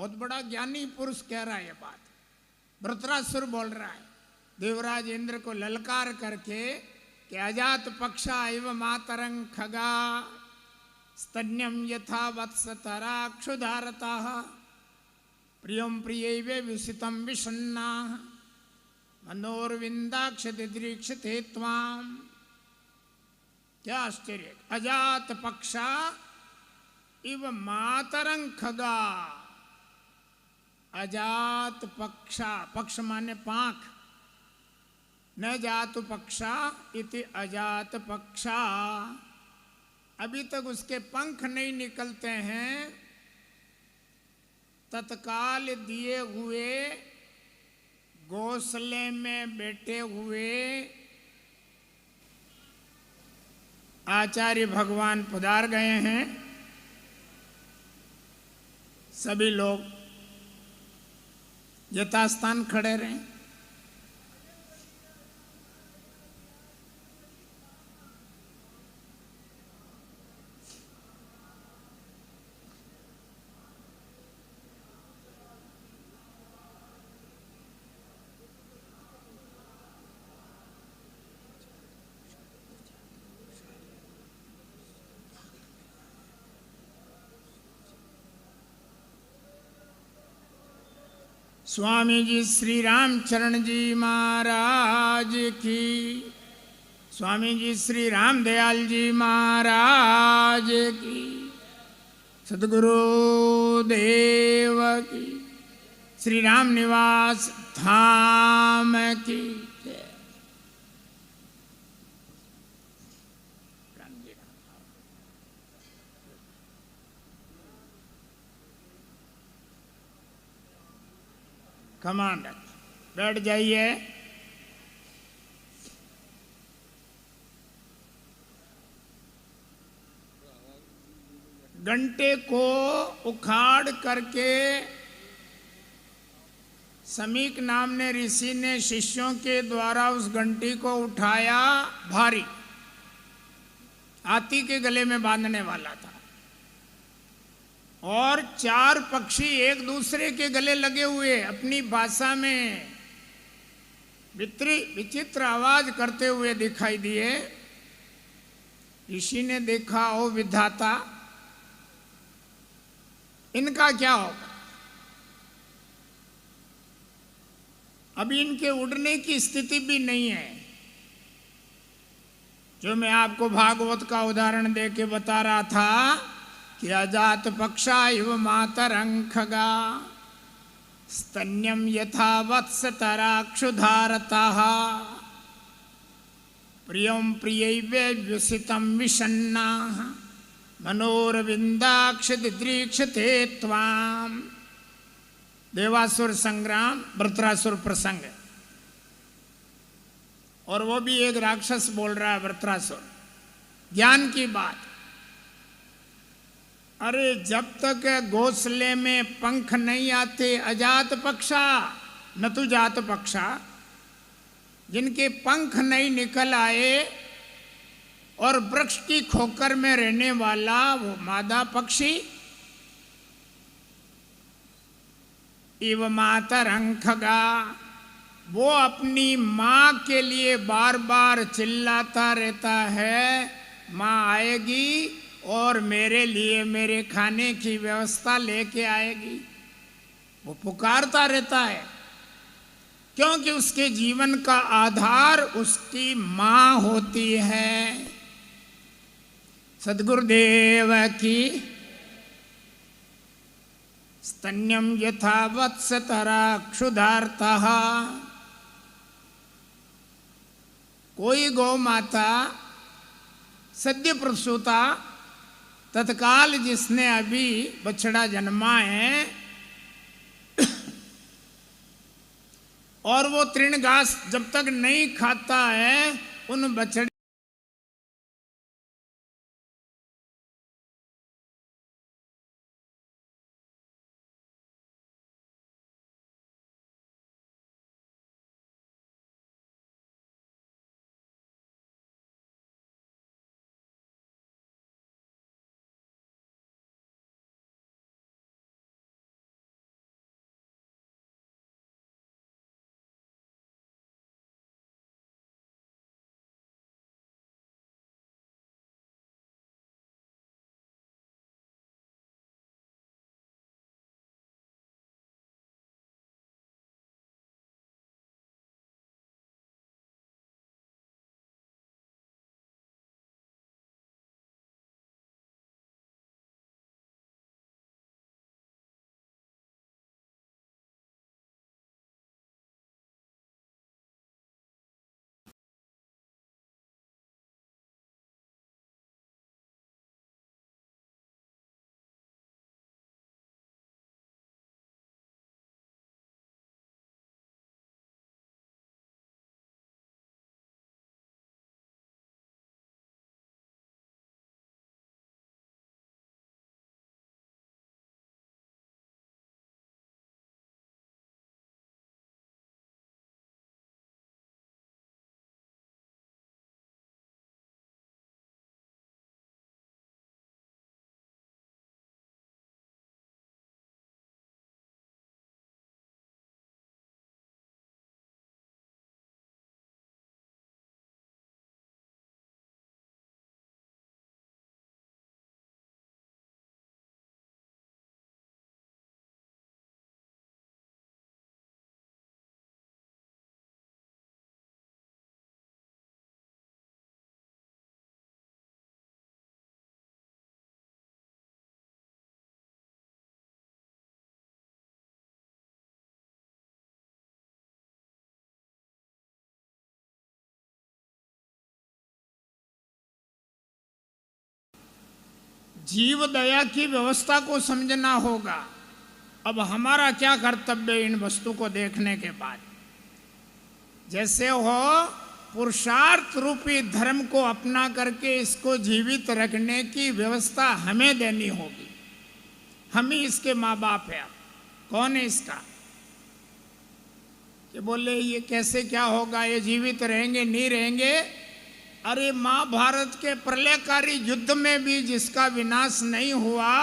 बहुत बड़ा ज्ञानी पुरुष कह रहा है ये बात। वृत्रासुर बोल रहा है देवराज इंद्र को ललकार करके कि अजात पक्षा इव मातरं खगा स्तन्यम यथा वत्सतरा क्षुधारता प्रियम प्रियैवे विसितं विषन्ना मनोरविंदाक्ष दिदृक्षते त्वाम। क्या आश्चर्य! अजात पक्षा इव मातरं खगा। अजात पक्षा, पक्ष माने पांख, न जातु पक्षा इति अजात पक्षा। अभी तक उसके पंख नहीं निकलते हैं, तत्काल दिए हुए घोंसले में बैठे हुए आचार्य भगवान पधार गए हैं। सभी लोग यथास्थान खड़े रहे। स्वामी जी श्री रामचरण जी महाराज की, स्वामी जी श्री रामदयाल जी महाराज की, सद्गुरु देव की, श्री राम निवास धाम की जय। कमांडर बैठ जाइए। घंटे को उखाड़ करके समीक नाम ने ऋषि ने शिष्यों के द्वारा उस घंटी को उठाया। भारी हाथी के गले में बांधने वाला था और 4 पक्षी एक दूसरे के गले लगे हुए अपनी भाषा में विचित्र आवाज करते हुए दिखाई दिए। ऋषि ने देखा, ओ विधाता, इनका क्या होगा? अभी इनके उड़ने की स्थिति भी नहीं है। जो मैं आपको भागवत का उदाहरण दे के बता रहा था कि अजात पक्षा इव मातरं खगा स्तन्यम यथा वत्सतरा क्षुधारतः प्रियं प्रियैवे व्युसितं विषन्नाः मनोरविंदाक्ष दिदृक्षते त्वाम। देवासुर संग्राम, वृत्रासुर प्रसंग। और वो भी एक राक्षस बोल रहा है वृत्रासुर, ज्ञान की बात। अरे जब तक घोंसले में पंख नहीं आते, अजात पक्षा न तो जात पक्षा, जिनके पंख नहीं निकल आए और वृक्ष की खोकर में रहने वाला वो मादा पक्षी, इव मातरं खगा, वो अपनी माँ के लिए बार बार चिल्लाता रहता है, माँ आएगी और मेरे लिए मेरे खाने की व्यवस्था लेके आएगी। वो पुकारता रहता है क्योंकि उसके जीवन का आधार उसकी माँ होती है। सद्गुरुदेव की। स्तन्यम यथा वत्सतरा क्षुधार्तः। कोई गौ माता सद्य प्रसूता, तत्काल जिसने अभी बछड़ा जन्मा है और वो तृण घास जब तक नहीं खाता है, उन बछड़े जीव दया की व्यवस्था को समझना होगा। अब हमारा क्या कर्तव्य इन वस्तु को देखने के बाद? जैसे हो पुरुषार्थ रूपी धर्म को अपना करके इसको जीवित रखने की व्यवस्था हमें देनी होगी। हम ही इसके माँ बाप हैं। कौन है इसका कि बोले ये कैसे क्या होगा, ये जीवित रहेंगे नहीं रहेंगे? अरे महाभारत के प्रलयकारी युद्ध में भी जिसका विनाश नहीं हुआ,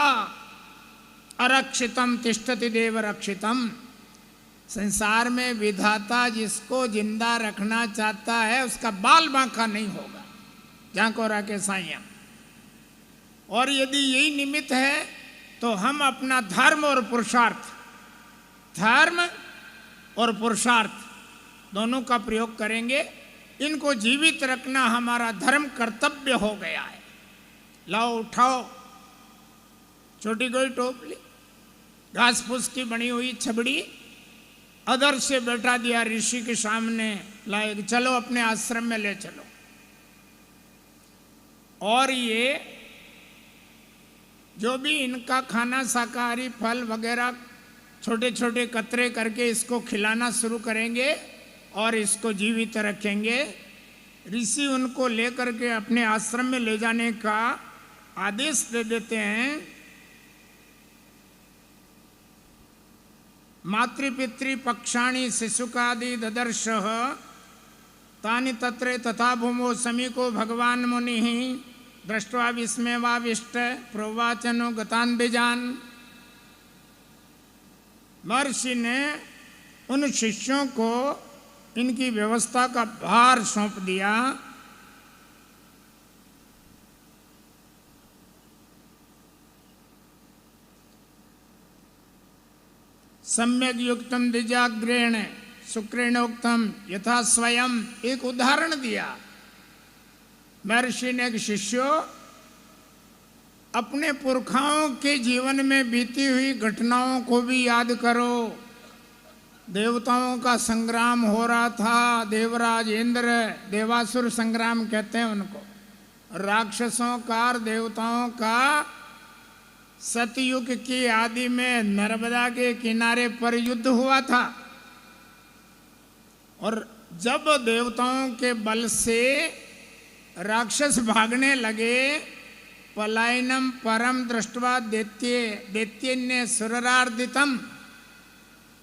अरक्षितम तिष्ठति देव रक्षितम, संसार में विधाता जिसको जिंदा रखना चाहता है उसका बाल बांका नहीं होगा, जहाँ को रखे साइया। और यदि यही निमित्त है तो हम अपना धर्म और पुरुषार्थ दोनों का प्रयोग करेंगे। इनको जीवित रखना हमारा धर्म कर्तव्य हो गया है। लाओ उठाओ छोटी कोई टोपली, घास फूस की बनी हुई छबड़ी, अदर से बैठा दिया ऋषि के सामने, लाए चलो अपने आश्रम में ले चलो। और ये जो भी इनका खाना शाकाहारी फल वगैरह छोटे छोटे कतरे करके इसको खिलाना शुरू करेंगे और इसको जीवित रखेंगे। ऋषि उनको लेकर के अपने आश्रम में ले जाने का आदेश दे देते हैं। मातृपितृ पक्षाणि शिशुकादि ददर्शः तानि तत्रे तथा भूमो समीको भगवान मुनिः दृष्ट्वा विस्मयवाविष्ट प्रोवाचनो गतान् बीजान्। महर्षि ने उन शिष्यों को इनकी व्यवस्था का भार सौंप दिया। सम्यक युक्तम द्विजाग्रेण शुक्रेणोक्तम यथा स्वयं, एक उदाहरण दिया। महर्षि ने एक शिष्यों, अपने पुरखाओं के जीवन में बीती हुई घटनाओं को भी याद करो। देवताओं का संग्राम हो रहा था, देवराज इंद्र, देवासुर संग्राम कहते हैं उनको, राक्षसों का और देवताओं का सतयुग की आदि में नर्मदा के किनारे पर युद्ध हुआ था। और जब देवताओं के बल से राक्षस भागने लगे, पलायनम परम दृष्ट्वा दैत्यन्य सुररार्दितम,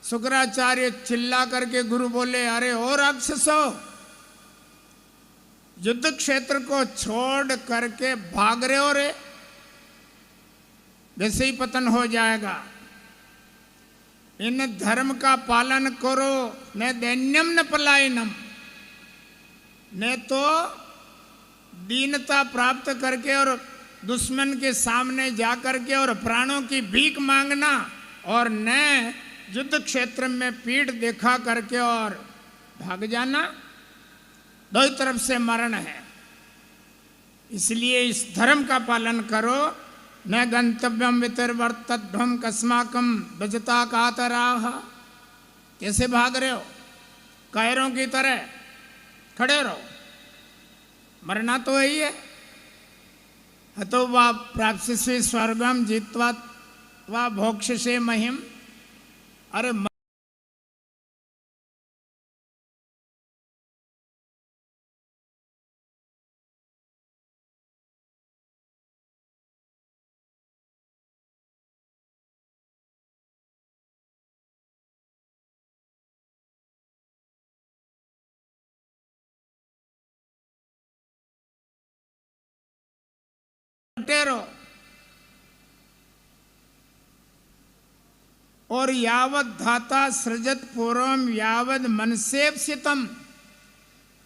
शुक्राचार्य चिल्ला करके गुरु बोले, अरे ओ राक्षसो, युद्ध क्षेत्र को छोड़ करके भाग रहे हो रे, वैसे ही पतन हो जाएगा। इन धर्म का पालन करो, न दैन्यम न पलायनम, न तो दीनता प्राप्त करके और दुश्मन के सामने जा करके और प्राणों की भीख मांगना, और न युद्ध क्षेत्र में पीठ दिखा करके और भाग जाना। दो ही तरफ से मरण है, इसलिए इस धर्म का पालन करो। न गंतव्यम वितिर्वर्तध्वम कस्माकम बजता कातराह। कैसे भाग रहे हो? कायरों की तरह खड़े रहो, मरना तो यही है। हतो वा प्राप्स्यसे स्वर्गम जित्वा वा भोक्ष्यसे महिम। अरे टेरो। और यावत धाता सृजत पूर्वम यावद मनसेप्सितम।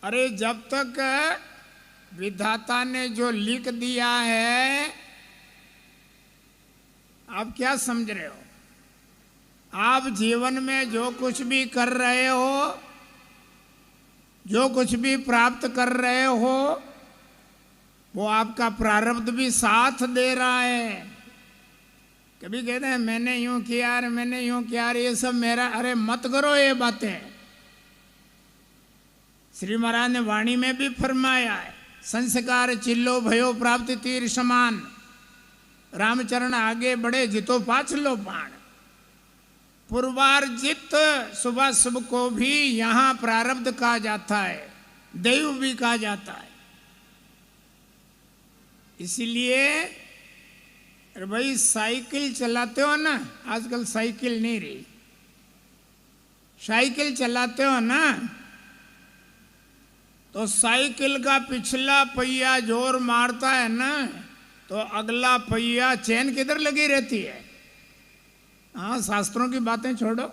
अरे जब तक विधाता ने जो लिख दिया है, आप क्या समझ रहे हो? आप जीवन में जो कुछ भी कर रहे हो, जो कुछ भी प्राप्त कर रहे हो, वो आपका प्रारब्ध भी साथ दे रहा है। कभी कहते हैं मैंने यूं किया और मैंने यूं किया, ये सब मेरा। अरे मत करो ये बातें। श्री महाराज ने वाणी में भी फरमाया है, संस्कार चिल्लो भयो प्राप्ति तीर समान। रामचरण आगे बढ़े जितो पाछ लो पाण। पूर्वार्जित शुभाशुभ को भी यहाँ प्रारब्ध कहा जाता है, दैव भी कहा जाता है। इसलिए अरे भाई साइकिल चलाते हो ना, आजकल साइकिल नहीं रही, साइकिल चलाते हो ना, तो साइकिल का पिछला पहिया जोर मारता है ना, तो अगला पहिया चेन किधर लगी रहती है। हाँ, शास्त्रों की बातें छोड़ो,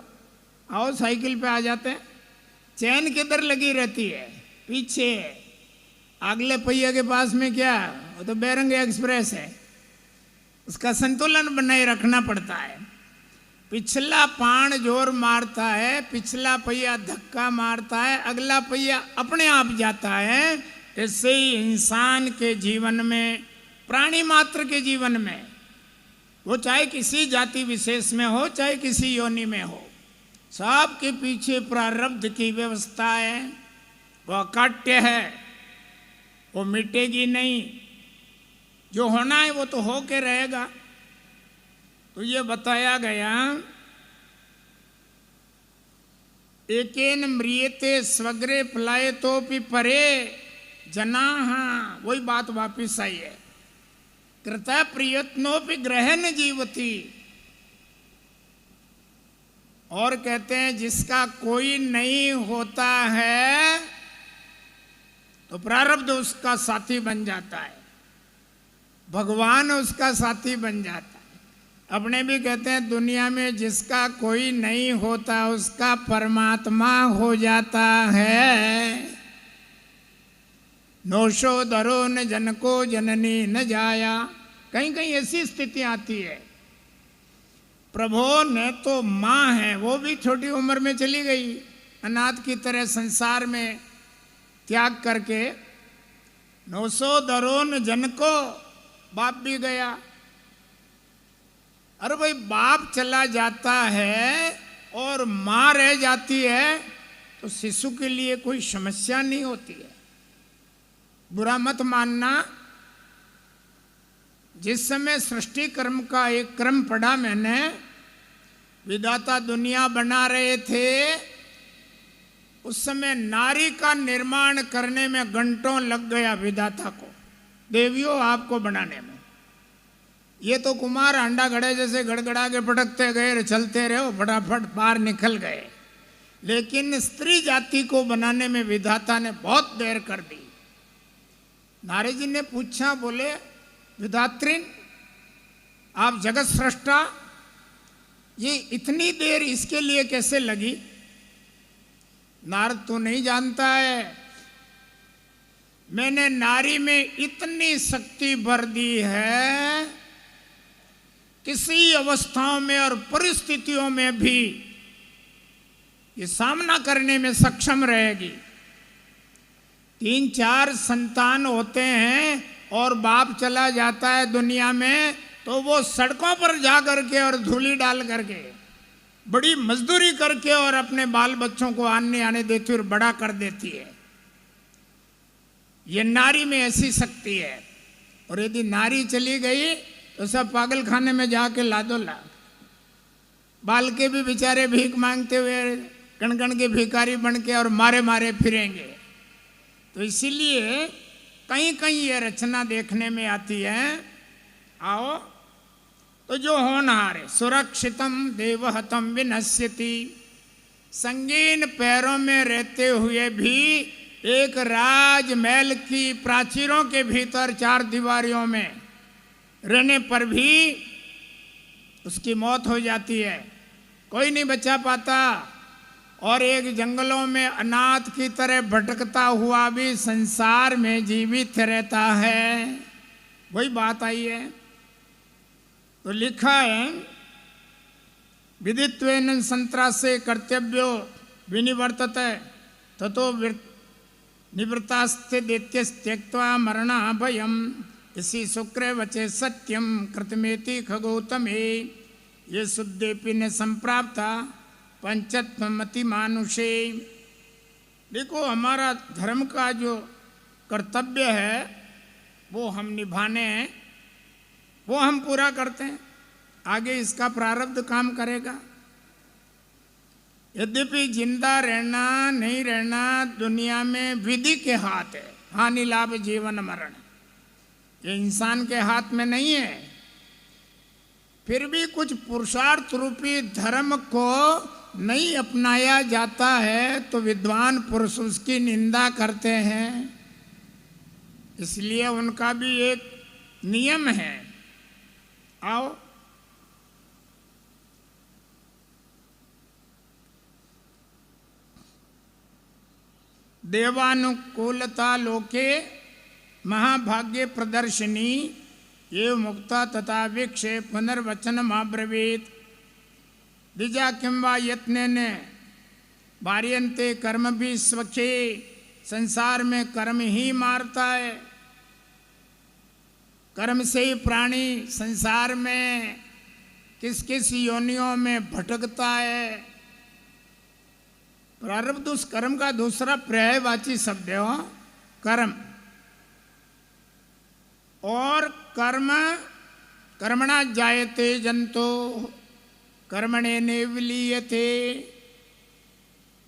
आओ साइकिल पे आ जाते हैं। चेन किधर लगी रहती है, पीछे। अगले पहिए के पास में क्या, वो तो बेरंग एक्सप्रेस है, उसका संतुलन बनाए रखना पड़ता है। पिछला पाण जोर मारता है, पिछला पहिया धक्का मारता है, अगला पहिया अपने आप जाता है। ऐसे ही इंसान के जीवन में, प्राणी मात्र के जीवन में, वो चाहे किसी जाति विशेष में हो, चाहे किसी योनि में हो, सबके पीछे प्रारब्ध की व्यवस्था है। वो अकाट्य है, वो मिटेगी नहीं। जो होना है वो तो हो के रहेगा। तो ये बताया गया, एकेन म्रियते स्वग्रे पलायतोपि परे जनाः, वही बात वापिस आई है। कृता प्रयत्नोपि ग्रहण जीवति, और कहते हैं जिसका कोई नहीं होता है तो प्रारब्ध उसका साथी बन जाता है, भगवान उसका साथी बन जाता है। अपने भी कहते हैं दुनिया में जिसका कोई नहीं होता उसका परमात्मा हो जाता है। नोशो धरो न जनको जननी न जाया, कहीं कहीं ऐसी स्थिति आती है। प्रभु ने तो माँ है, वो भी छोटी उम्र में चली गई, अनाथ की तरह संसार में त्याग करके। नोशो धरो न जनको, बाप भी गया। अरे भाई बाप चला जाता है और माँ रह जाती है तो शिशु के लिए कोई समस्या नहीं होती है। बुरा मत मानना। जिस समय सृष्टि कर्म का एक क्रम पढ़ा मैंने, विधाता दुनिया बना रहे थे, उस समय नारी का निर्माण करने में घंटों लग गया विधाता को, देवियों आपको बनाने में। ये तो कुमार अंडा घड़े जैसे गड़गड़ा के पटकते गए, चलते रहे, फटाफट बाहर निकल गए। लेकिन स्त्री जाति को बनाने में विधाता ने बहुत देर कर दी। नारद जी ने पूछा, बोले विधात्रिन आप जगत सृष्टा, ये इतनी देर इसके लिए कैसे लगी? नारद तो नहीं जानता है, मैंने नारी में इतनी शक्ति भर दी है, किसी अवस्थाओं में और परिस्थितियों में भी ये सामना करने में सक्षम रहेगी। 3-4 संतान होते हैं और बाप चला जाता है दुनिया में, तो वो सड़कों पर जा करके और धूली डाल करके, बड़ी मजदूरी करके और अपने बाल बच्चों को आने देती और बड़ा कर देती है। ये नारी में ऐसी शक्ति है। और यदि नारी चली गई तो सब पागल खाने में जाके लादो ला। बाल के भी बेचारे भीख मांगते हुए कण के भिखारी बन के और मारे मारे फिरेंगे। तो इसीलिए कहीं कहीं ये रचना देखने में आती है। आओ, तो जो होनहार है, सुरक्षितम देवहतम विनश्यति, संगीन पैरों में रहते हुए भी एक राजमहल की प्राचीरों के भीतर 4 दीवारियों में रहने पर भी उसकी मौत हो जाती है, कोई नहीं बचा पाता। और एक जंगलों में अनाथ की तरह भटकता हुआ भी संसार में जीवित रहता है। वही बात आई है। तो लिखा है, विदित्वेन संत्रासे कर्तव्यो विनिवर्तते ततो निवृत्तास्ते दैत्यस्त्यक्त्वा मरणा भयम, इसी शुक्र वचे सत्यम कृतमेति खगौतमे, ये शुद्धेपि न संप्राप्ता पंचत्वमति मानुषे। देखो, हमारा धर्म का जो कर्तव्य है वो हम निभाने हैं। वो हम पूरा करते हैं, आगे इसका प्रारब्ध काम करेगा। यद्यपि जिंदा रहना नहीं रहना दुनिया में विधि के हाथ है, हानि लाभ जीवन मरण, ये इंसान के हाथ में नहीं है। फिर भी कुछ पुरुषार्थ रूपी धर्म को नहीं अपनाया जाता है तो विद्वान पुरुष उसकी निंदा करते हैं, इसलिए उनका भी एक नियम है। आओ देवानुकूलता लोके महाभाग्य प्रदर्शनी ये मुक्ता तथा वीक्षे पुनर्वचन माब्रवीत द्विजा किंवा यत्नेन भार्यन्ते कर्म भी स्वखे, संसार में कर्म ही मारता है, कर्म से ही प्राणी संसार में किस किस योनियों में भटकता है। प्रारब्ध उस कर्म का दूसरा पर्यायवाची शब्द है कर्म, और कर्म कर्मणा जायते जंतो कर्मणे नेवलीयते,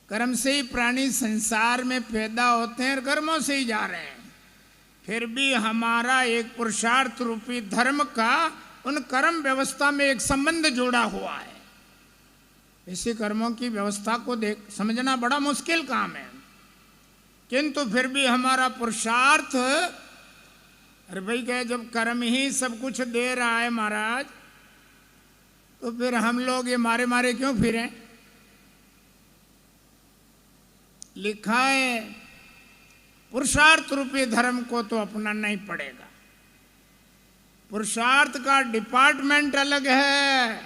कर्म से ही प्राणी संसार में पैदा होते हैं और कर्मों से ही जा रहे हैं। फिर भी हमारा एक पुरुषार्थ रूपी धर्म का उन कर्म व्यवस्था में एक संबंध जुड़ा हुआ है। इसी कर्मों की व्यवस्था को समझना बड़ा मुश्किल काम है, किंतु फिर भी हमारा पुरुषार्थ, अरे भाई कहे जब कर्म ही सब कुछ दे रहा है महाराज, तो फिर हम लोग ये मारे मारे क्यों फिरें। लिखा है पुरुषार्थ रूपी धर्म को तो अपनाना ही पड़ेगा। पुरुषार्थ का डिपार्टमेंट अलग है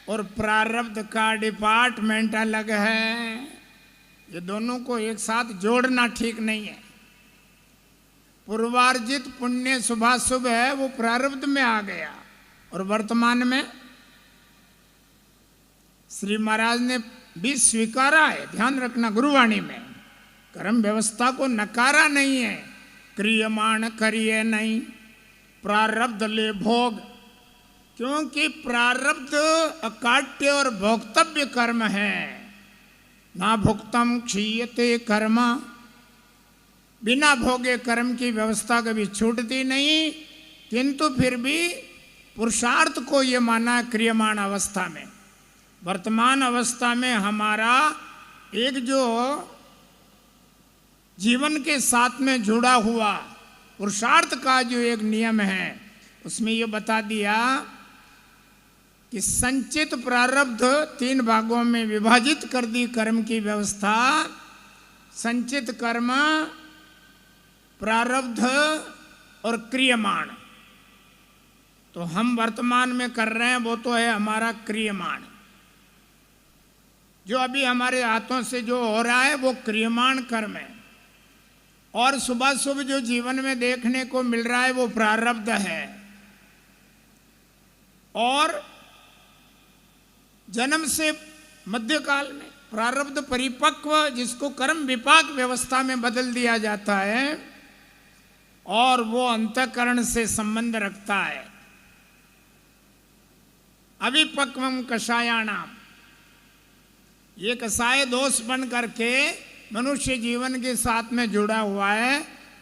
और प्रारब्ध का डिपार्टमेंट अलग है, ये दोनों को एक साथ जोड़ना ठीक नहीं है। पूर्वार्जित पुण्य शुभाशुभ है वो प्रारब्ध में आ गया, और वर्तमान में श्री महाराज ने भी स्वीकारा है, ध्यान रखना गुरुवाणी में, कर्म व्यवस्था को नकारा नहीं है। क्रियमाण करिए नहीं, प्रारब्ध ले भोग, क्योंकि प्रारब्ध अकाट्य और भोक्तव्य कर्म है। ना भुक्तम क्षीयते कर्म, बिना भोगे कर्म की व्यवस्था कभी छूटती नहीं, किंतु फिर भी पुरुषार्थ को ये माना क्रियमाण अवस्था में। वर्तमान अवस्था में हमारा एक जो जीवन के साथ में जुड़ा हुआ पुरुषार्थ का जो एक नियम है, उसमें ये बता दिया कि संचित प्रारब्ध 3 भागों में विभाजित कर दी कर्म की व्यवस्था। संचित कर्म, प्रारब्ध और क्रियमाण। तो हम वर्तमान में कर रहे हैं वो तो है हमारा क्रियमाण, जो अभी हमारे हाथों से जो हो रहा है वो क्रियमाण कर्म है, और सुबह सुबह जो जीवन में देखने को मिल रहा है वो प्रारब्ध है। और जन्म से मध्यकाल में प्रारब्ध परिपक्व, जिसको कर्म विपाक व्यवस्था में बदल दिया जाता है, और वो अंतःकरण से संबंध रखता है। अविपक्वम कषायाणाम, ये कषाय दोष बन करके मनुष्य जीवन के साथ में जुड़ा हुआ है,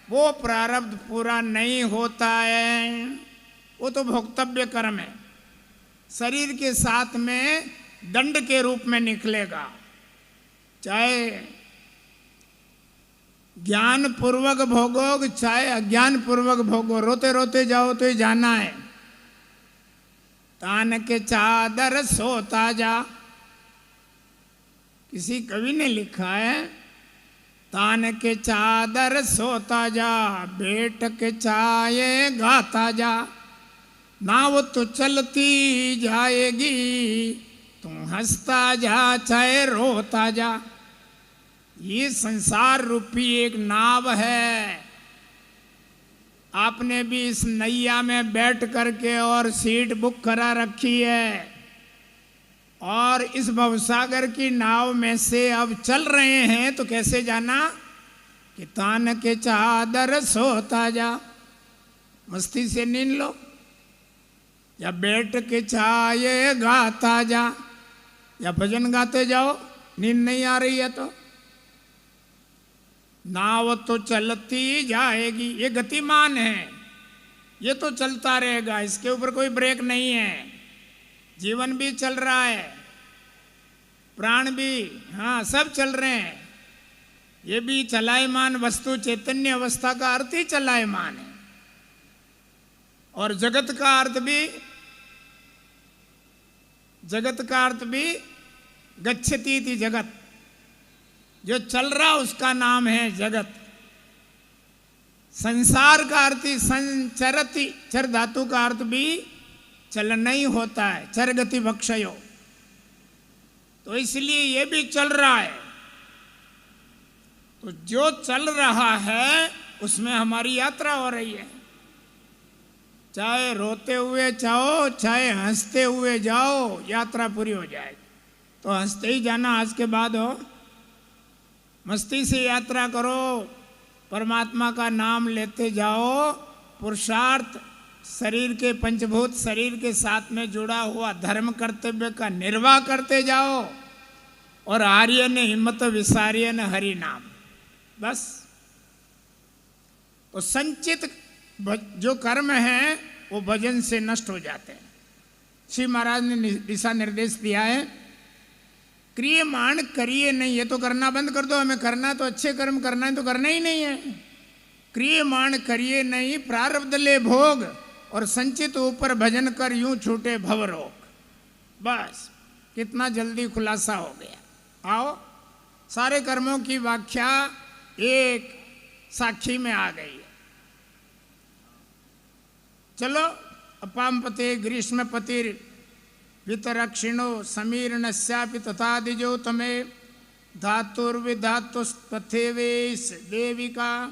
वो प्रारब्ध पूरा नहीं होता है, वो तो भोक्तव्य कर्म है, शरीर के साथ में दंड के रूप में निकलेगा। चाहे ज्ञान पूर्वक भोगो चाहे अज्ञान पूर्वक भोगो, रोते रोते जाओ तो ही जाना है। तान के चादर सोता जा, किसी कवि ने लिखा है, तान के चादर सोता जा, बेट के चाये गाता जा, नाव तो चलती जाएगी, तू हंसता जा चाहे रोता जा। ये संसार रूपी एक नाव है, आपने भी इस नैया में बैठ करके और सीट बुक करा रखी है, और इस भवसागर की नाव में से अब चल रहे हैं, तो कैसे जाना कि तान के चादर सोता जा, मस्ती से नींद लो। या बैठ के चाय गाता जा, या भजन गाते जाओ, नींद नहीं आ रही है तो। नाव तो चलती जाएगी, ये गतिमान है, ये तो चलता रहेगा, इसके ऊपर कोई ब्रेक नहीं है। जीवन भी चल रहा है, प्राण भी, हाँ सब चल रहे हैं। ये भी चलायमान वस्तु, चैतन्य अवस्था का अर्थ ही चलायमान है। और जगत का अर्थ भी गच्छति थी जगत, जो चल रहा उसका नाम है जगत। संसार का अर्थ ही संचरति, चर धातु का अर्थ भी चलना ही होता है, चर गति भक्षयो। तो इसलिए ये भी चल रहा है। तो जो चल रहा है उसमें हमारी यात्रा हो रही है। चाहे रोते हुए जाओ, चाहे हंसते हुए जाओ, यात्रा पूरी हो जाएगी। तो हंसते ही जाना आज के बाद हो, मस्ती से यात्रा करो, परमात्मा का नाम लेते जाओ। पुरुषार्थ शरीर के, पंचभूत शरीर के साथ में जुड़ा हुआ धर्म कर्तव्य का निर्वाह करते जाओ। और आर्य ने हिम्मत विसार्य न हरि नाम, बस। तो संचित जो कर्म है वो भजन से नष्ट हो जाते हैं। श्री महाराज ने दिशा निर्देश दिया है, क्रियमाण करिए नहीं, ये तो करना बंद कर दो, हमें करना तो अच्छे कर्म करना है, तो करना ही नहीं है। क्रियमाण करिए नहीं, प्रारब्ध ले भोग, और संचित ऊपर भजन कर यूं छूटे भवरोग। बस कितना जल्दी खुलासा हो गया। आओ, सारे कर्मों की व्याख्या एक साक्षी में आ गई है। चलो, अपामपते ग्रीष्मपतिर वितरक्षिणो समीरणस्यापि तथादिजो तमे धातुर्विधातुस्तथेवेश देविका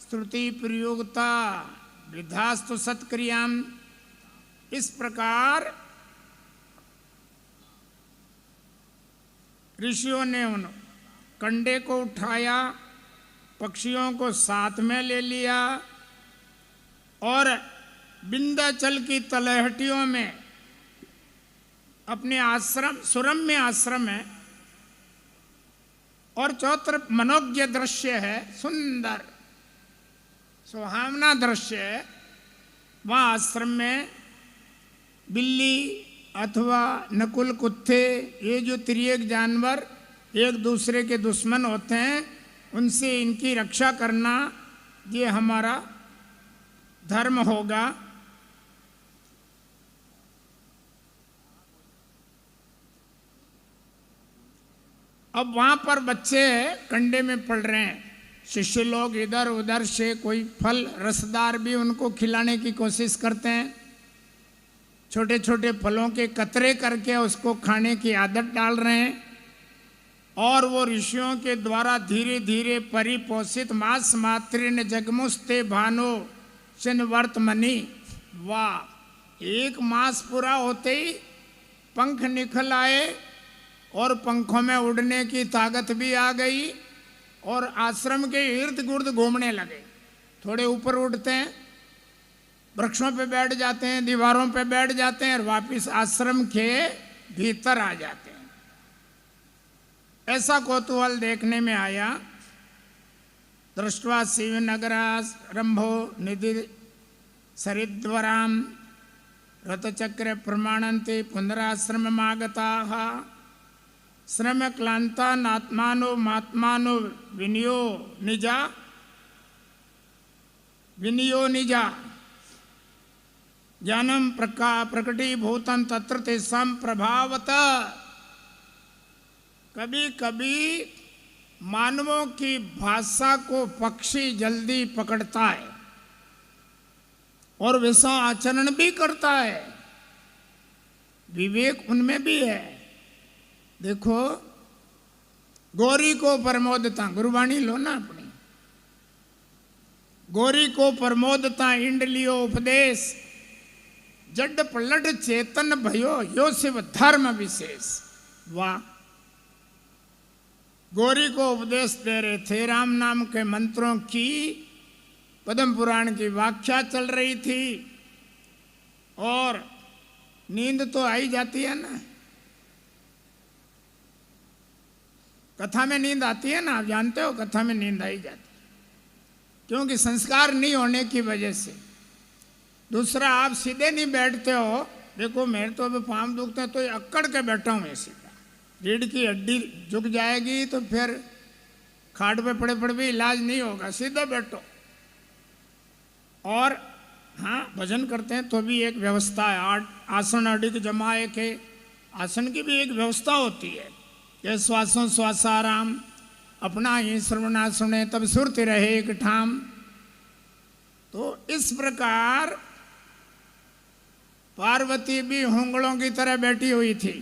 स्तुति प्रयोगता विधास्तु सत्क्रियाम। इस प्रकार ऋषियों ने उन कंडे को उठाया, पक्षियों को साथ में ले लिया, और विंध्याचल की तलहटियों में अपने आश्रम, सुरम्य आश्रम है, और चौत्र मनोज्ञ दृश्य है, सुंदर सुहावना दृश्य है। वहाँ आश्रम में बिल्ली अथवा नकुल कुत्ते, ये जो तिर्यक जानवर एक दूसरे के दुश्मन होते हैं, उनसे इनकी रक्षा करना ये हमारा धर्म होगा। अब वहाँ पर बच्चे कंडे में पड़ रहे हैं, शिष्य लोग इधर उधर से कोई फल रसदार भी उनको खिलाने की कोशिश करते हैं। छोटे छोटे फलों के कतरे करके उसको खाने की आदत डाल रहे हैं। और वो ऋषियों के द्वारा धीरे धीरे परिपोषित मास मातृन जगमुस्ते भानो शनवर्तमनि। वाह, एक मास पूरा होते ही पंख निकल आए और पंखों में उड़ने की ताकत भी आ गई, और आश्रम के इर्द गिर्द घूमने लगे। थोड़े ऊपर उड़ते हैं, वृक्षों पे बैठ जाते हैं, दीवारों पे बैठ जाते हैं, और वापस आश्रम के भीतर आ जाते हैं। ऐसा कौतूहल देखने में आया। दृष्ट्वा शिवनगरारंभो निधि सरिद्वराम रथचक्र प्रमाणन्ते पुनराश्रममागताः श्रम क्लांता नात्मानो मात्मानो विनियो निजा ज्ञानम प्रकटीभूतं तत्र तेषां प्रभावत। कभी कभी मानवों की भाषा को पक्षी जल्दी पकड़ता है और वैसा आचरण भी करता है, विवेक उनमें भी है। देखो, गौरी को प्रमोदता, गुरुवाणी लो ना अपनी, गौरी को प्रमोदता इंड लियो उपदेश, जड पलट चेतन भयो यो शिव धर्म विशेष। वाह, गौरी को उपदेश दे रहे थे, राम नाम के मंत्रों की पद्म पुराण की व्याख्या चल रही थी, और नींद तो आई जाती है ना, कथा में नींद आती है ना, आप जानते हो कथा में नींद आई जाती है, क्योंकि संस्कार नहीं होने की वजह से। दूसरा, आप सीधे नहीं बैठते हो। देखो मेरे तो अभी पाँव दुखते हैं तो ये अक्कड़ के बैठा हूँ ऐसे का, रीढ़ की हड्डी झुक जाएगी तो फिर खाट पे पड़े पड़े भी इलाज नहीं होगा, सीधे बैठो। और हाँ, भजन करते हैं तो भी एक व्यवस्था है, आसन अडिग जमाए के, आसन की भी एक व्यवस्था होती है। ये श्वासों श्वासाराम, अपना ही श्रवणा सुने तब सुरति रहे एक ठाम। तो इस प्रकार पार्वती भी होंगलों की तरह बैठी हुई थी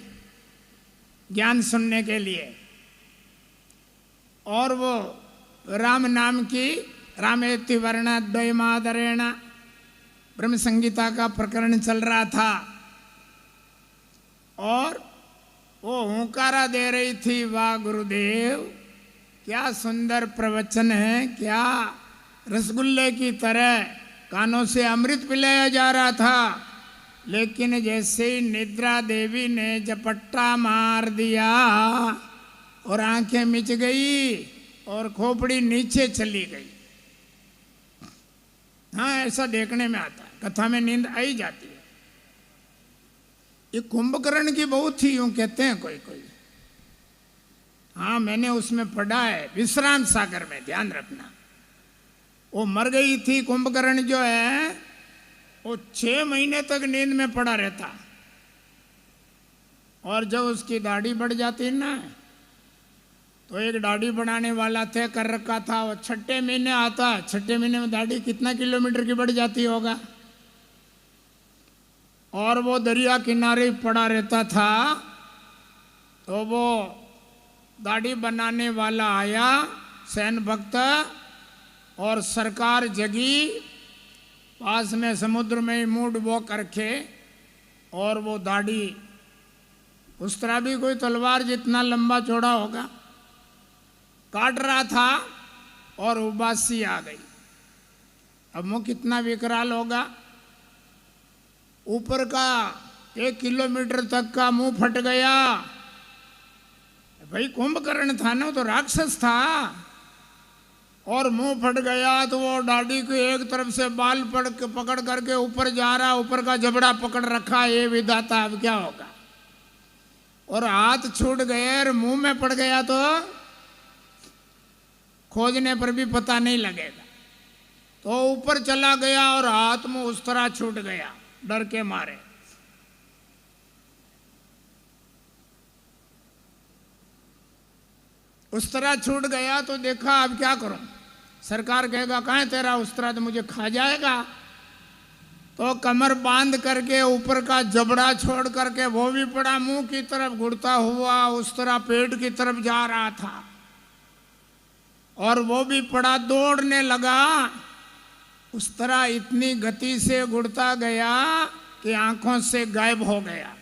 ज्ञान सुनने के लिए, और वो राम नाम की रामेति वर्णाद्वयमादरेण ब्रह्म संगीता का प्रकरण चल रहा था, और वो हुंकारा दे रही थी, वाह गुरुदेव क्या सुंदर प्रवचन है, क्या रसगुल्ले की तरह कानों से अमृत पिलाया जा रहा था। लेकिन जैसे ही निद्रा देवी ने झपट्टा मार दिया और आंखें मिच गई और खोपड़ी नीचे चली गई। हाँ, ऐसा देखने में आता है, कथा में नींद आई जाती है। ये कुंभकर्ण की बहू थी, यूं कहते हैं कोई कोई। हाँ, मैंने उसमें पढ़ा है, विश्राम सागर में, ध्यान रखना। वो मर गई थी। कुंभकर्ण जो है वो 6 महीने तक नींद में पड़ा रहता, और जब उसकी दाढ़ी बढ़ जाती ना, तो एक दाढ़ी बनाने वाला तय कर रखा था, वो 6ठे महीने आता। 6ठे महीने में दाढ़ी कितना किलोमीटर की बढ़ जाती होगा, और वो दरिया किनारे पड़ा रहता था। तो वो दाढ़ी बनाने वाला आया सैन भक्त, और सरकार जगी, पास में समुद्र में मुंह डुबो करके, और वो दाढ़ी उस तरह भी कोई तलवार जितना लंबा चौड़ा होगा काट रहा था, और उबासी आ गई। अब मुंह कितना विकराल होगा, ऊपर का 1 किलोमीटर तक का मुंह फट गया। भाई कुंभकर्ण था ना, तो राक्षस था, और मुंह फट गया। तो वो दाढ़ी को एक तरफ से बाल पकड़ करके ऊपर जा रहा, ऊपर का जबड़ा पकड़ रखा, ये विधाता अब क्या होगा। और हाथ छूट गए और मुंह में पड़ गया तो खोजने पर भी पता नहीं लगेगा। तो ऊपर चला गया और हाथ मुंह उस तरह छूट गया, डर के मारे। उस तरह छूट गया तो देखा अब क्या करूं। सरकार कहेगा कहाँ तेरा उस तरह, तो मुझे खा जाएगा। तो कमर बांध करके ऊपर का जबड़ा छोड़ करके वो भी पड़ा, मुंह की तरफ घुड़ता हुआ उस तरह पेट की तरफ जा रहा था, और वो भी पड़ा, दौड़ने लगा। उस तरह इतनी गति से घुड़ता गया कि आंखों से गायब हो गया।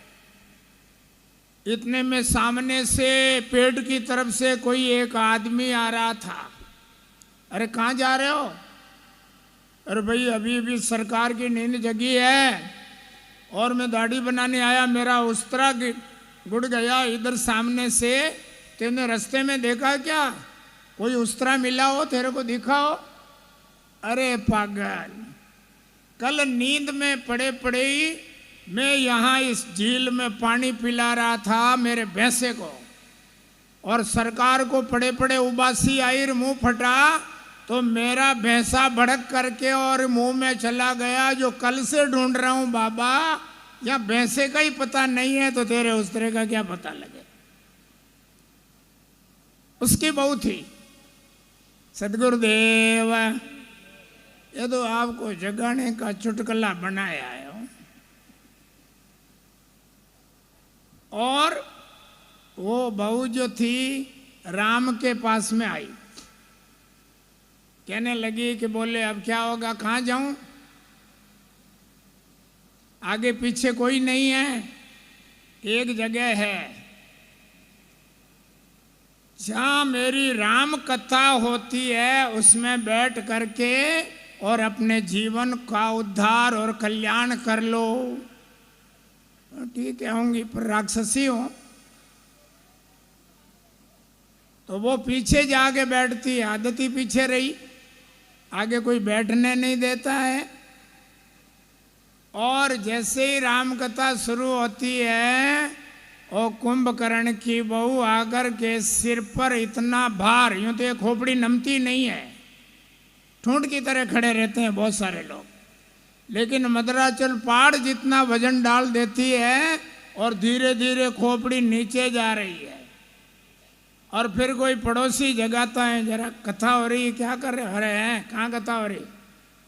इतने में सामने से पेड़ की तरफ से कोई एक आदमी आ रहा था। अरे कहाँ जा रहे हो? अरे भाई अभी अभी सरकार की नींद जगी है और मैं दाढ़ी बनाने आया, मेरा उस तरह गुड़ गया इधर सामने से। तेने रास्ते में देखा क्या? कोई उस तरह मिला हो तेरे को दिखाओ? अरे पागल, कल नींद में पड़े पड़े ही मैं यहाँ इस झील में पानी पिला रहा था मेरे भैंसे को, और सरकार को पड़े पड़े उबासी आई, मुंह फटा तो मेरा भैंसा भड़क करके और मुंह में चला गया। जो कल से ढूंढ रहा हूँ बाबा, या भैंसे का ही पता नहीं है तो तेरे उस तरह का क्या पता लगे। उसकी बहू थी। सदगुरुदेव, ये तो आपको जगाने का चुटकुला बनाया है। और वो बहू जो थी राम के पास में आई, कहने लगी कि बोले अब क्या होगा, कहाँ जाऊं? आगे पीछे कोई नहीं है, एक जगह है जहाँ मेरी राम कथा होती है, उसमें बैठ करके और अपने जीवन का उद्धार और कल्याण कर लो। ठीक है होंगी, पर राक्षसी हो तो वो पीछे जाके बैठती है, आदत ही पीछे रही, आगे कोई बैठने नहीं देता है। और जैसे ही राम कथा शुरू होती है और कुंभकर्ण की बहू आकर के सिर पर इतना भार, यूं तो ये खोपड़ी नमती नहीं है, ठूंठ की तरह खड़े रहते हैं बहुत सारे लोग, लेकिन मद्राचल पहाड़ जितना वजन डाल देती है और धीरे धीरे खोपड़ी नीचे जा रही है। और फिर कोई पड़ोसी जगाता है, जरा कथा हो रही है, क्या कर रहे हो? अरे हैं, कहाँ कथा हो रही?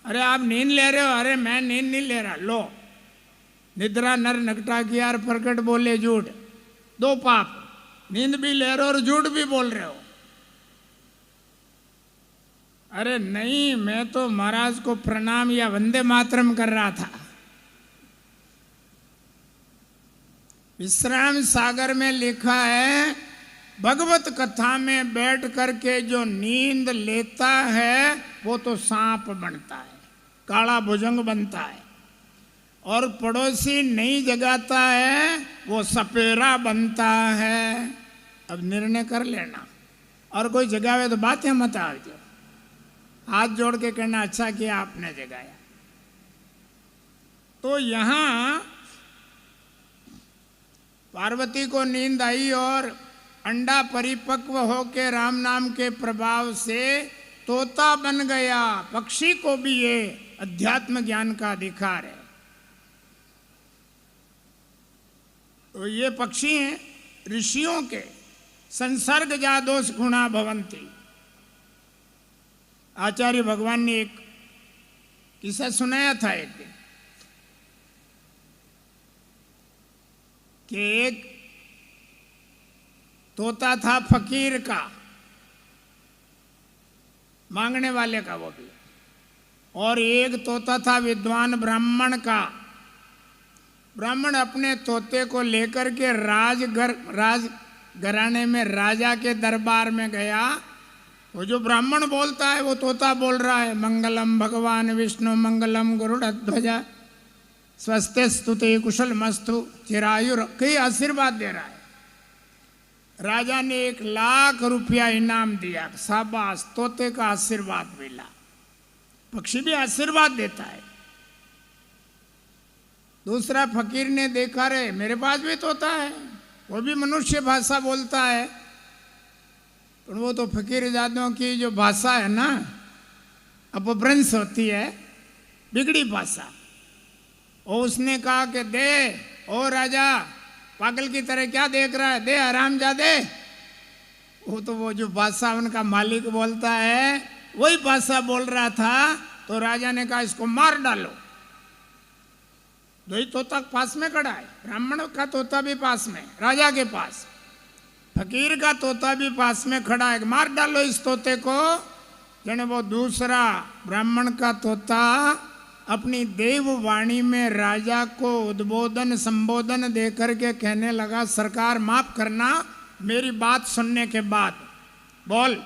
अरे आप नींद ले रहे हो? अरे मैं नींद नहीं ले रहा। लो, निद्रा नर नकटा की यार, प्रकट बोले झूठ, दो पाप, नींद भी ले रहे हो और झूठ भी बोल रहे हो। अरे नहीं, मैं तो महाराज को प्रणाम या वंदे मातरम कर रहा था। विश्राम सागर में लिखा है, भगवत कथा में बैठ करके जो नींद लेता है वो तो सांप बनता है, काला भुजंग बनता है, और पड़ोसी नहीं जगाता है वो सपेरा बनता है। अब निर्णय कर लेना, और कोई जगावे तो बातें मत आ जाओ, हाथ जोड़ के कहना अच्छा किया आपने जगाया। तो यहां पार्वती को नींद आई और अंडा परिपक्व होके राम नाम के प्रभाव से तोता बन गया। पक्षी को भी ये अध्यात्म ज्ञान का अधिकार है। तो ये पक्षी हैं ऋषियों के, संसर्ग जादोष गुणा भवंती। आचार्य भगवान ने एक किस्सा सुनाया था एक दिन कि एक तोता था फकीर का, मांगने वाले का वो भी, और एक तोता था विद्वान ब्राह्मण का। ब्राह्मण अपने तोते को लेकर के राजघराने में राजा के दरबार में गया। वो जो ब्राह्मण बोलता है वो तोता बोल रहा है, मंगलम भगवान विष्णु मंगलम गरुड़ध्वज स्वस्ति स्तुते कुशल मस्तु चिरायु, कई आशीर्वाद दे रहा है। राजा ने 1,00,000 रुपया इनाम दिया, शाबाश, तोते का आशीर्वाद मिला। पक्षी भी आशीर्वाद देता है। दूसरा फकीर ने देखा, रे मेरे पास भी तोता है, वो भी मनुष्य भाषा बोलता है, पर वो तो फकीर जादों की जो भाषा है ना, अपभ्रंश होती है, बिगड़ी भाषा। और उसने कहा कि दे, ओ राजा, पागल की तरह क्या देख रहा है, दे हरामजादे। वो तो वो जो भाषा उनका मालिक बोलता है वही भाषा बोल रहा था। तो राजा ने कहा इसको मार डालो। दो ही तोता पास में खड़ा है, ब्राह्मण का तोता भी पास में, राजा के पास, फकीर का तोता भी पास में खड़ा है, मार डालो इस तोते को। जने वो दूसरा ब्राह्मण का तोता अपनी देववाणी में राजा को उद्बोधन संबोधन दे करके कहने लगा, सरकार माफ करना, मेरी बात सुनने के बाद बोल।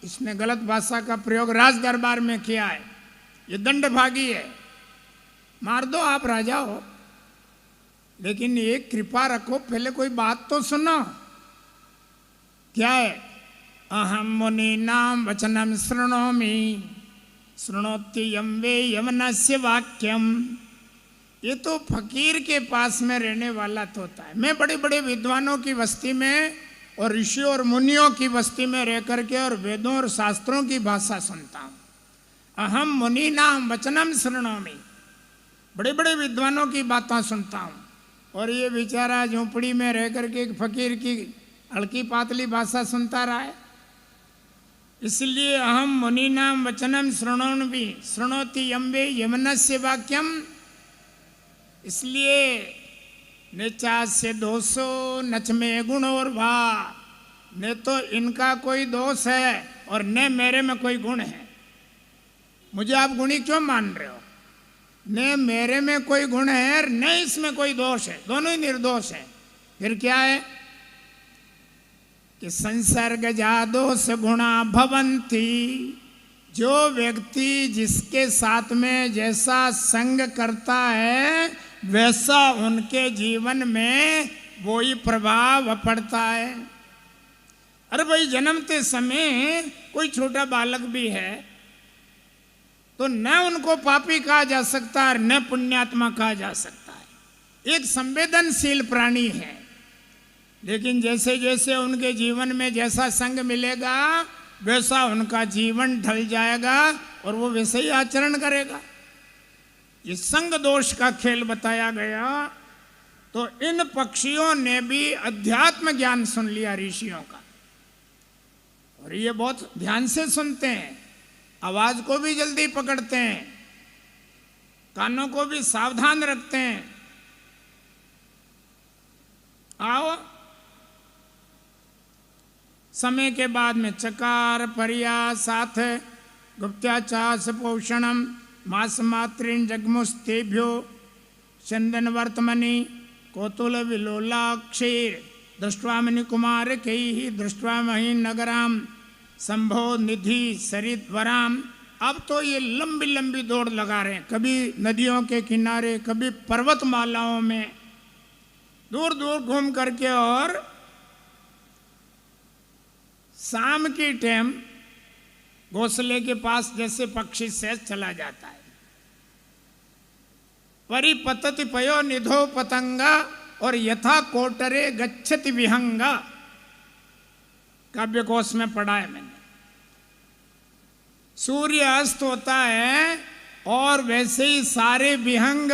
इसने गलत भाषा का प्रयोग राज दरबार में किया है, ये दंड भागी है, मार दो, आप राजा हो, लेकिन एक कृपा रखो, पहले कोई बात तो सुनो। क्या है? अहम मुनि नाम वचनम शृणोमि शृणोति यम वे यमनस्य वाक्यम। ये तो फकीर के पास में रहने वाला तोता है। मैं बड़े बड़े विद्वानों की बस्ती में और ऋषियों और मुनियों की बस्ती में रह करके और वेदों और शास्त्रों की भाषा सुनता हूँ। अहम मुनि नाम वचनम शृणोमि, बड़े बड़े विद्वानों की बातें सुनता हूँ। और ये बेचारा झोंपड़ी में रह करके एक फकीर की हल्की पातली भाषा सुनता रहा है। इसलिए अहम मुनि नाम वचनम शृणोमि शृणोति यम वे यमनस्य वाक्यम। इसलिए निचास्य दोषो नच में गुण और भा, न तो इनका कोई दोष है और न मेरे में कोई गुण है। मुझे आप गुणी क्यों मान रहे हो? न मेरे में कोई गुण है और न इसमें कोई दोष है, दोनों ही निर्दोष है। फिर क्या है कि संसर्ग जादोष गुणा भवंती। जो व्यक्ति जिसके साथ में जैसा संग करता है वैसा उनके जीवन में वही प्रभाव पड़ता है। अरे भाई, जन्मते समय कोई छोटा बालक भी है तो न उनको पापी कहा जा सकता और न पुण्यात्मा कहा जा सकता है। एक संवेदनशील प्राणी है, लेकिन जैसे जैसे उनके जीवन में जैसा संग मिलेगा वैसा उनका जीवन ढल जाएगा और वो वैसे ही आचरण करेगा। ये संग दोष का खेल बताया गया। तो इन पक्षियों ने भी अध्यात्म ज्ञान सुन लिया ऋषियों का, और ये बहुत ध्यान से सुनते हैं, आवाज को भी जल्दी पकड़ते हैं, कानों को भी सावधान रखते हैं। आओ, समय के बाद में चकार परिया साथ गुप्त्याचास पोषणम मास मात्रेण जगमुस्तेभ्यो चंदन वर्तमनि कोतुल विलोलाक्षीर दृष्ट्वा मणि कुमार कई दृष्ट्वा मही नगराम संभो निधि सरिद्वराम। अब तो ये लंबी लंबी दौड़ लगा रहे हैं, कभी नदियों के किनारे, कभी पर्वतमालाओं में, दूर दूर घूम करके, और शाम की टाइम घोंसले के पास जैसे पक्षी से चला जाता है। परिपतति पयो निधो पतंगा और यथा कोटरे गच्छति विहंगा, काव्य कोश में पढ़ा है मैंने। सूर्य अस्त होता है और वैसे ही सारे विहंग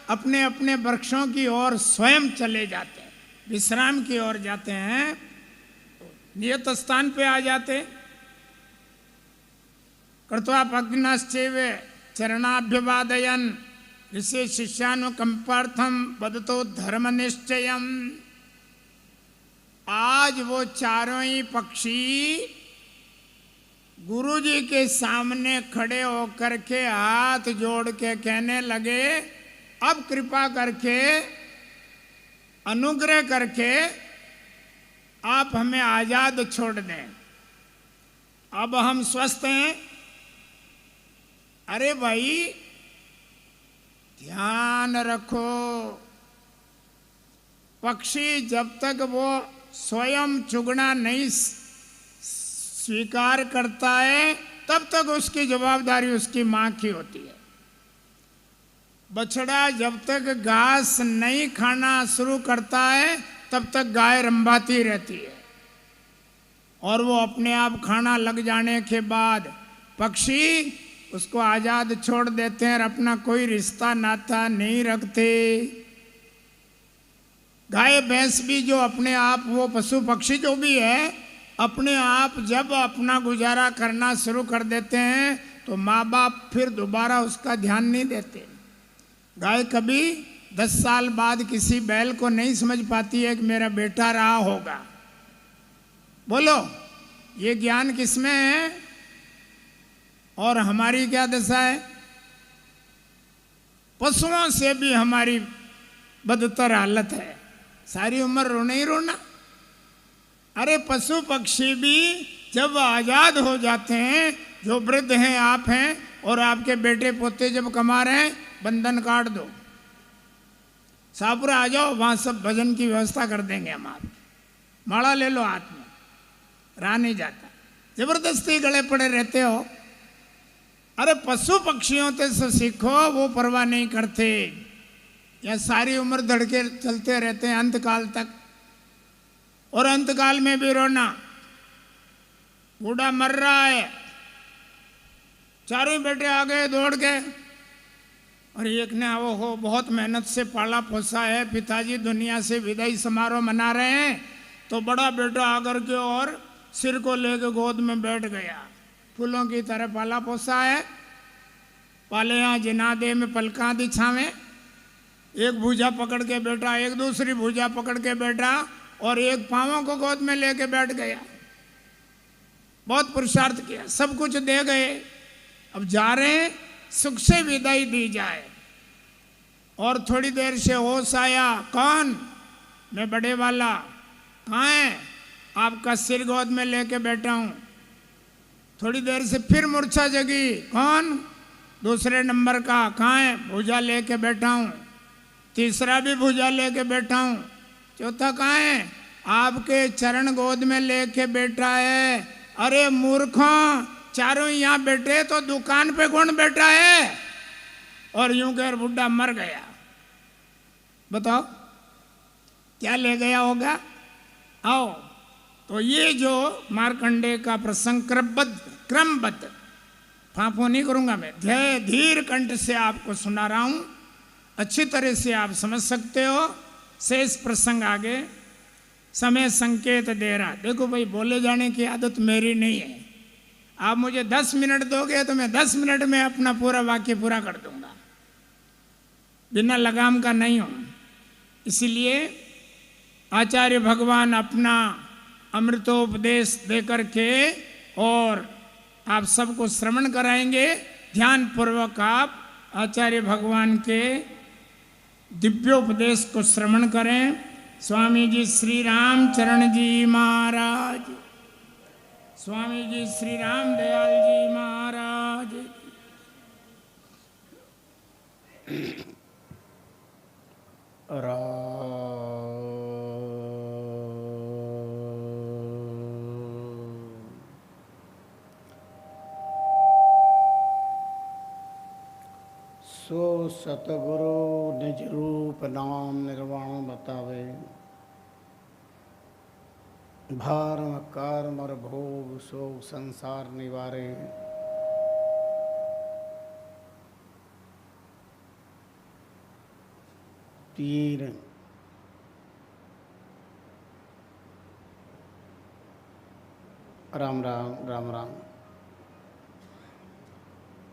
अपने अपने वृक्षों की ओर स्वयं चले जाते हैं, विश्राम की ओर जाते हैं, नियत स्थान पे आ जाते। कृत्वा पग्नश्चैव चरणाभ्यवादयन् ऋषि शिष्यानुकंपार्थम वदतो धर्म निश्चयम। आज वो चारों ही पक्षी गुरुजी के सामने खड़े होकर के हाथ जोड़ के कहने लगे, अब कृपा करके, अनुग्रह करके आप हमें आजाद छोड़ दें, अब हम स्वस्थ हैं। अरे भाई, ध्यान रखो, पक्षी जब तक वो स्वयं चुगना नहीं स्वीकार करता है तब तक उसकी जवाबदारी उसकी मां की होती है। बछड़ा जब तक घास नहीं खाना शुरू करता है तब तक गाय रंभाती रहती है, और वो अपने आप खाना लग जाने के बाद पक्षी उसको आजाद छोड़ देते हैं और अपना कोई रिश्ता नाता नहीं रखते। गाय भैंस भी जो अपने आप, वो पशु पक्षी जो भी है, अपने आप जब अपना गुजारा करना शुरू कर देते हैं तो माँ बाप फिर दोबारा उसका ध्यान नहीं देते। गाय कभी 10 साल बाद किसी बैल को नहीं समझ पाती है कि मेरा बेटा रहा होगा। बोलो, ये ज्ञान किसमें है? और हमारी क्या दशा है? पशुओं से भी हमारी बदतर हालत है, सारी उम्र रोना ही रोना। अरे पशु पक्षी भी जब आजाद हो जाते हैं, जो वृद्ध हैं आप हैं और आपके बेटे पोते जब कमा रहे हैं, बंधन काट दो, शाहपुरा आ जाओ, वहां सब भजन की व्यवस्था कर देंगे हम। आप माला ले लो हाथ में, रहा नहीं जाता, जबरदस्ती गले पड़े रहते हो। अरे पशु पक्षियों से सीखो, वो परवाह नहीं करते, या सारी उम्र धड़के चलते रहते हैं अंतकाल तक, और अंतकाल में भी रोना। बूढ़ा मर रहा है, चारों बेटे आ गए दौड़ के, और एक ने वो हो बहुत मेहनत से पाला पोसा है, पिताजी दुनिया से विदाई समारोह मना रहे हैं, तो बड़ा बेटा आकर के और सिर को लेके गोद में बैठ गया। फूलों की तरह पाला पोसा है, पाले यहाँ जिनादे में पलका दी छावे, एक भुजा पकड़ के बैठा, एक दूसरी भुजा पकड़ के बैठा, और एक पांवों को गोद में लेके बैठ गया। बहुत पुरुषार्थ किया, सब कुछ दे गए, अब जा रहे हैं, सुख से विदाई दी जाए। और थोड़ी देर से होश आया, कौन? मैं बड़े वाला। कहाँ है? आपका सिर गोद में लेके बैठा हूं। थोड़ी देर से फिर मूर्छा जगी, कौन? दूसरे नंबर का। कहाँ है? भुजा लेके बैठा हूं। तीसरा भी भुजा लेके बैठा हूं, चौथा कहाँ है? आपके चरण गोद में लेके बैठा है। अरे मूर्खों, चारों यहाँ बैठे तो दुकान पे कौन बैठा है? और यूं कह बुढ़ा मर गया। बताओ क्या ले गया होगा? आओ, तो ये जो मार्कंडे का प्रसंग क्रमबद्ध, फांफो नहीं करूंगा मैं, धीर कंठ से आपको सुना रहा हूं, अच्छी तरह से आप समझ सकते हो। शेष प्रसंग आगे, समय संकेत दे रहा। देखो भाई, बोले जाने की आदत मेरी नहीं है। आप मुझे 10 मिनट दोगे तो मैं 10 मिनट में अपना पूरा वाक्य पूरा कर दूंगा, बिना लगाम का नहीं हूं। इसलिए आचार्य भगवान अपना अमृतोपदेश देकर के और आप सबको श्रवण कराएंगे। ध्यान पूर्वक आप आचार्य भगवान के दिव्योपदेश को श्रवण करें। स्वामी जी श्री रामचरण जी महाराज, स्वामी जी श्री राम दयाल जी महाराज। सो सतगुरु निज रूप नाम निर्वाण बतावे, भारम कर्म और भोग शोक संसार निवारे। तीन राम राम राम राम।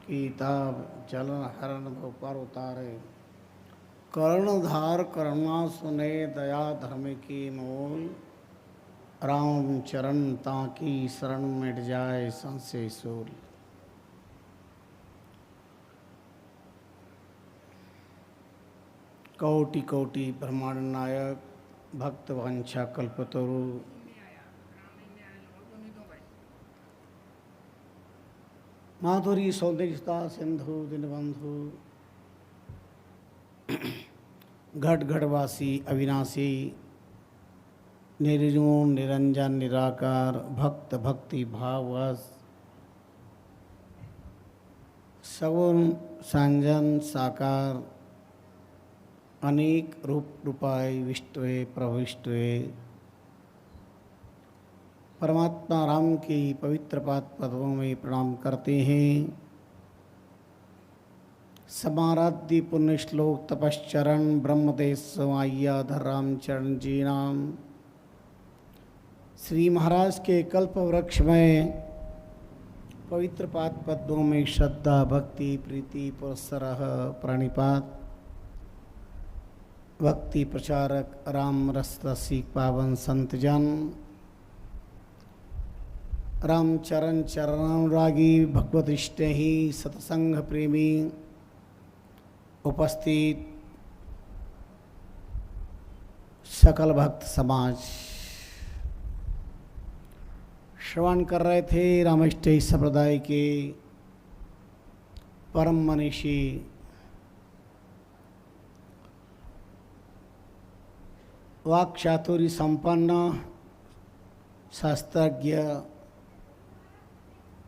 किताब जलन हरण भव पर उतारे, कर्णधार करुणा सुने दया धर्म की मोल। राम चरण ताकि शरण मिट जाए संशय सूल। कोटि कोटि ब्रह्मांड नायक भक्त वंशा कल्पतरु, माधुरी सौंदर्यता सिंधु दीनबंधु, घट घटवासी अविनाशी, निर्गुण निरंजन निराकार, भक्त भक्ति भाववश, सगुण संजन साकार, अनेक रूप रूपाय विष्टुए प्रविष्टुए। परमात्मा राम की पवित्र पाद पद्मों में प्रणाम करते हैं। समाराध्य पुण्य श्लोक तपश्चरण ब्रह्मदेश समाय्याधर रामचरण जी नाम। श्री महाराज के कल्प वृक्ष में पवित्र पाद पद्मों में श्रद्धा भक्ति प्रीति पुरस्सरः प्रणिपात। भक्ति प्रचारक राम रस रसिक पावन संत जन, रामचरण चरणानुरागी भगवत इष्ट ही सत्संग प्रेमी, उपस्थित सकल भक्त समाज, श्रवण कर रहे थे रामष्टय संप्रदाय के परम मनीषी वाक् चातुर्य संपन्न शास्त्रज्ञ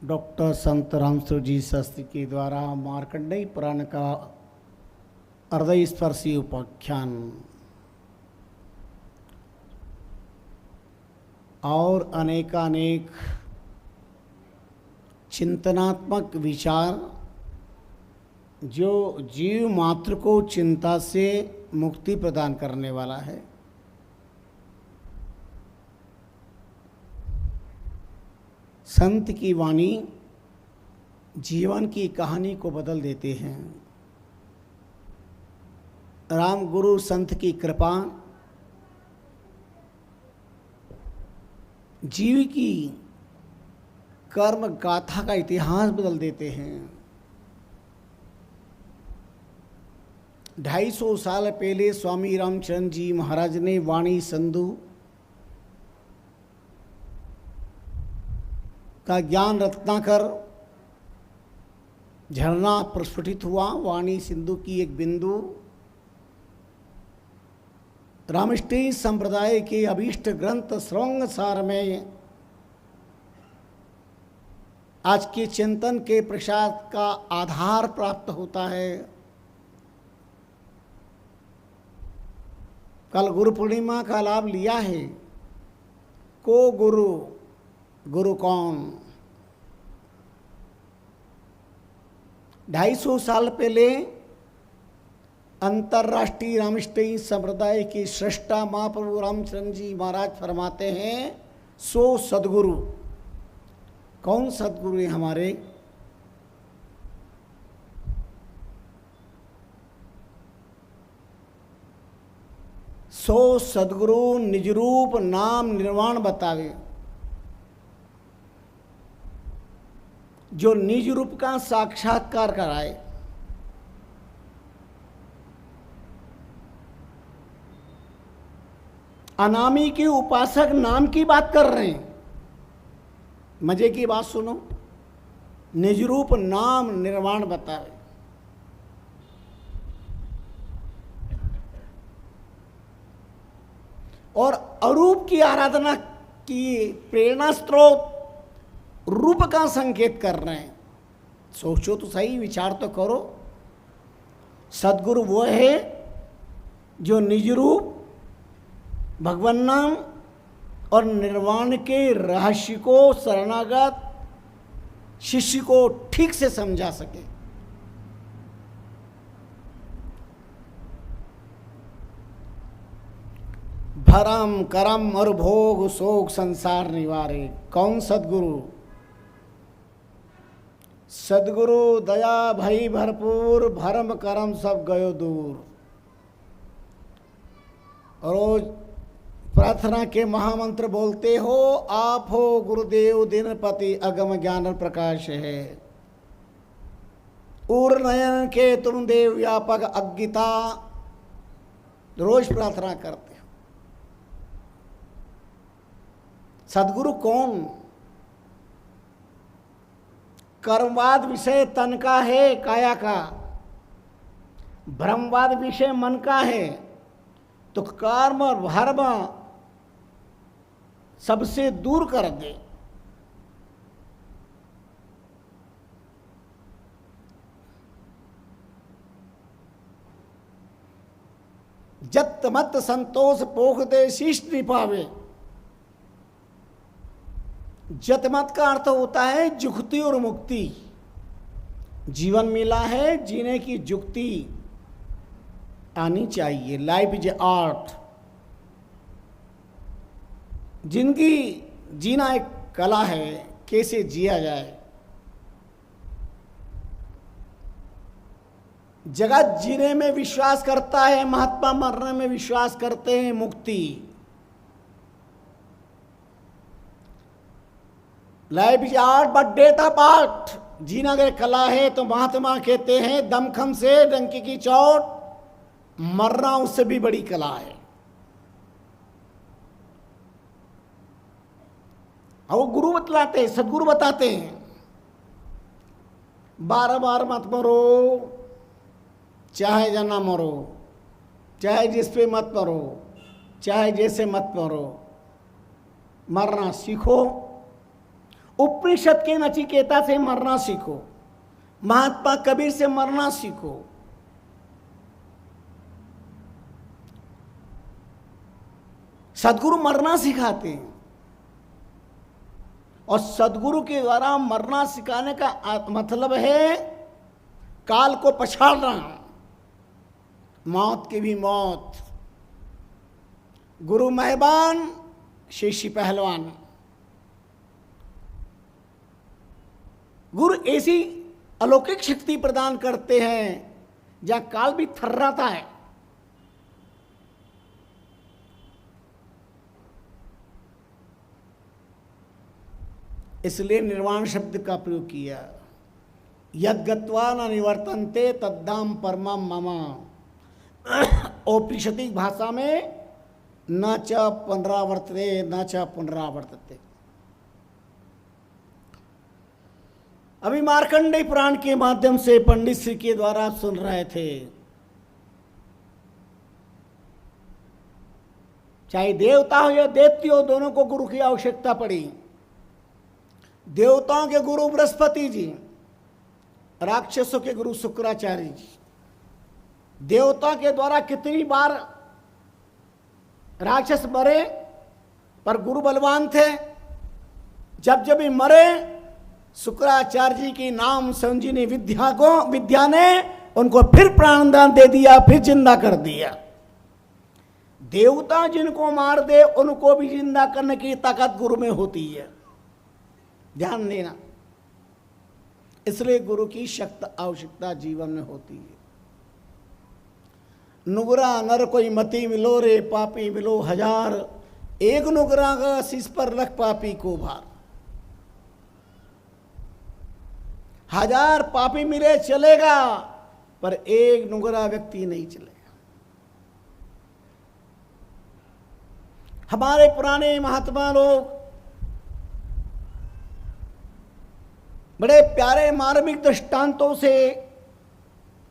डॉक्टर संत रामस्वरूप जी शास्त्री के द्वारा मार्कंडेय पुराण का हृदय स्पर्शी उपाख्यान और अनेकानेक चिंतनात्मक विचार जो जीव मात्र को चिंता से मुक्ति प्रदान करने वाला है। संत की वाणी जीवन की कहानी को बदल देते हैं। राम गुरु संत की कृपा जीव की कर्म गाथा का इतिहास बदल देते हैं। 250 साल पहले स्वामी रामचरण जी महाराज ने वाणी संधु का ज्ञान रत्नाकर झरना प्रस्फुटित हुआ। वाणी सिंधु की एक बिंदु रामष्टी संप्रदाय के अभीष्ट ग्रंथ श्रवण सार में आज के चिंतन के प्रसाद का आधार प्राप्त होता है। कल गुरु पूर्णिमा का लाभ लिया है। को गुरु, गुरु कौन? 250 साल पहले अंतर्राष्ट्रीय रामष्टी संप्रदाय की सृष्टा महाप्रभु रामचंद्र जी महाराज फरमाते हैं, सो सदगुरु। कौन सदगुरु है हमारे? सो सदगुरु निज रूप नाम निर्वाण बतावे, जो निज रूप का साक्षात्कार कराए। अनामी के उपासक नाम की बात कर रहे हैं। मजे की बात सुनो, निज रूप नाम निर्वाण बतावे। और अरूप की आराधना की प्रेरणा स्रोत रूप का संकेत कर रहे हैं। सोचो तो सही, विचार तो करो। सदगुरु वो है जो निज रूप भगवान नाम और निर्वाण के रहस्य को शरणागत शिष्य को ठीक से समझा सके। भरम करम और भोग शोक संसार निवारे। कौन सदगुरु? सदगुरु दया भई भरपूर, भरम करम सब गयो दूर। रोज प्रार्थना के महामंत्र बोलते हो, आप हो गुरुदेव दिनपति, अगम ज्ञान प्रकाश है। उर नयन के तुम देव व्यापक अज्ञता। रोज प्रार्थना करते हो। सदगुरु कौन? कर्मवाद विषय तन का है, काया का। ब्रह्मवाद विषय मन का है। तो कर्म और धर्म सबसे दूर कर दे। जत मत संतोष पोख दे शीश निपावे। जत मत का अर्थ होता है जुक्ति और मुक्ति। जीवन मिला है, जीने की जुक्ति आनी चाहिए। Life is art. जिंदगी जीना एक कला है, कैसे जिया जाए। जगत जीने में विश्वास करता है, महात्मा मरने में विश्वास करते हैं, मुक्ति। Life is art but death of art. जीना अगर कला है तो महात्मा कहते हैं दमखम से डंकी की चोट, मरना उससे भी बड़ी कला है। और वो गुरु बतलाते हैं, सदगुरु बताते हैं, बार बार मत मरो, चाहे जना मरो, चाहे जिस पे मत मरो, चाहे जैसे मत मरो, मरना सीखो। उपनिषद के नचिकेता से मरना सीखो। महात्मा कबीर से मरना सीखो। सदगुरु मरना सिखाते हैं। और सदगुरु के द्वारा मरना सिखाने का मतलब है काल को पछाड़ना, मौत की भी मौत। गुरु मेहरबान, शिष्य पहलवान। गुरु ऐसी अलौकिक शक्ति प्रदान करते हैं जहां काल भी थर्राता है। इसलिए निर्वाण शब्द का प्रयोग किया। यद गत्वा न निवर्तन्ते तद्धाम परमम मम। औपनिषदिक भाषा में न च पुनरावर्तते न च पुनरावर्तते। अभी मार्कंडेय पुराण के माध्यम से पंडित श्री के द्वारा सुन रहे थे। चाहे देवता हो या दैत्य हो, दोनों को गुरु की आवश्यकता पड़ी। देवताओं के गुरु बृहस्पति जी, राक्षसों के गुरु शुक्राचार्य जी। देवता के द्वारा कितनी बार राक्षस मरे, पर गुरु बलवान थे। जब जब भी मरे, शुक्राचार्य जी की नाम संजीवनी विद्या ने उनको फिर प्राणदान दे दिया, फिर जिंदा कर दिया। देवता जिनको मार दे उनको भी जिंदा करने की ताकत गुरु में होती है, ध्यान देना। इसलिए गुरु की शक्ति आवश्यकता जीवन में होती है। नुगरा नर कोई मती मिलो रे, पापी मिलो हजार, एक नुगरा का शीश पर रख पापी को भार। हजार पापी मिले चलेगा, पर एक नुगरा व्यक्ति नहीं चलेगा। हमारे पुराने महात्मा लोग बड़े प्यारे मार्मिक दृष्टांतों से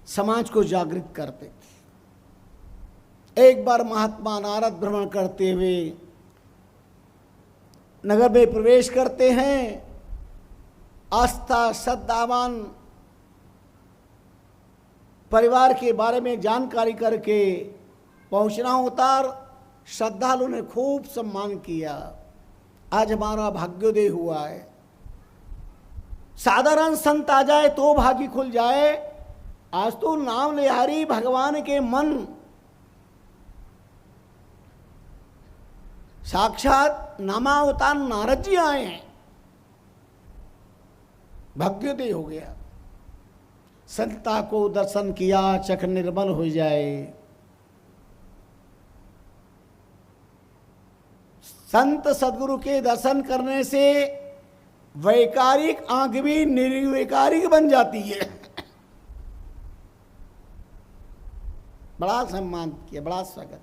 समाज को जागृत करते थे। एक बार महात्मा नारद भ्रमण करते हुए नगर में प्रवेश करते हैं। आस्था श्रद्धावान परिवार के बारे में जानकारी करके पहुंचना होता। श्रद्धालु ने खूब सम्मान किया। आज हमारा भाग्योदय हुआ है। साधारण संत आ जाए तो भाग्य खुल जाए। आज तो नाम लिहारी भगवान के मन साक्षात नामावतार नारद जी आए हैं। भाग्योदय हो गया। संता को दर्शन किया, चख निर्मल हो जाए। संत सदगुरु के दर्शन करने से वैकारिक आंख भी निर्वैकारिक बन जाती है। बड़ा सम्मान किया, बड़ा स्वागत।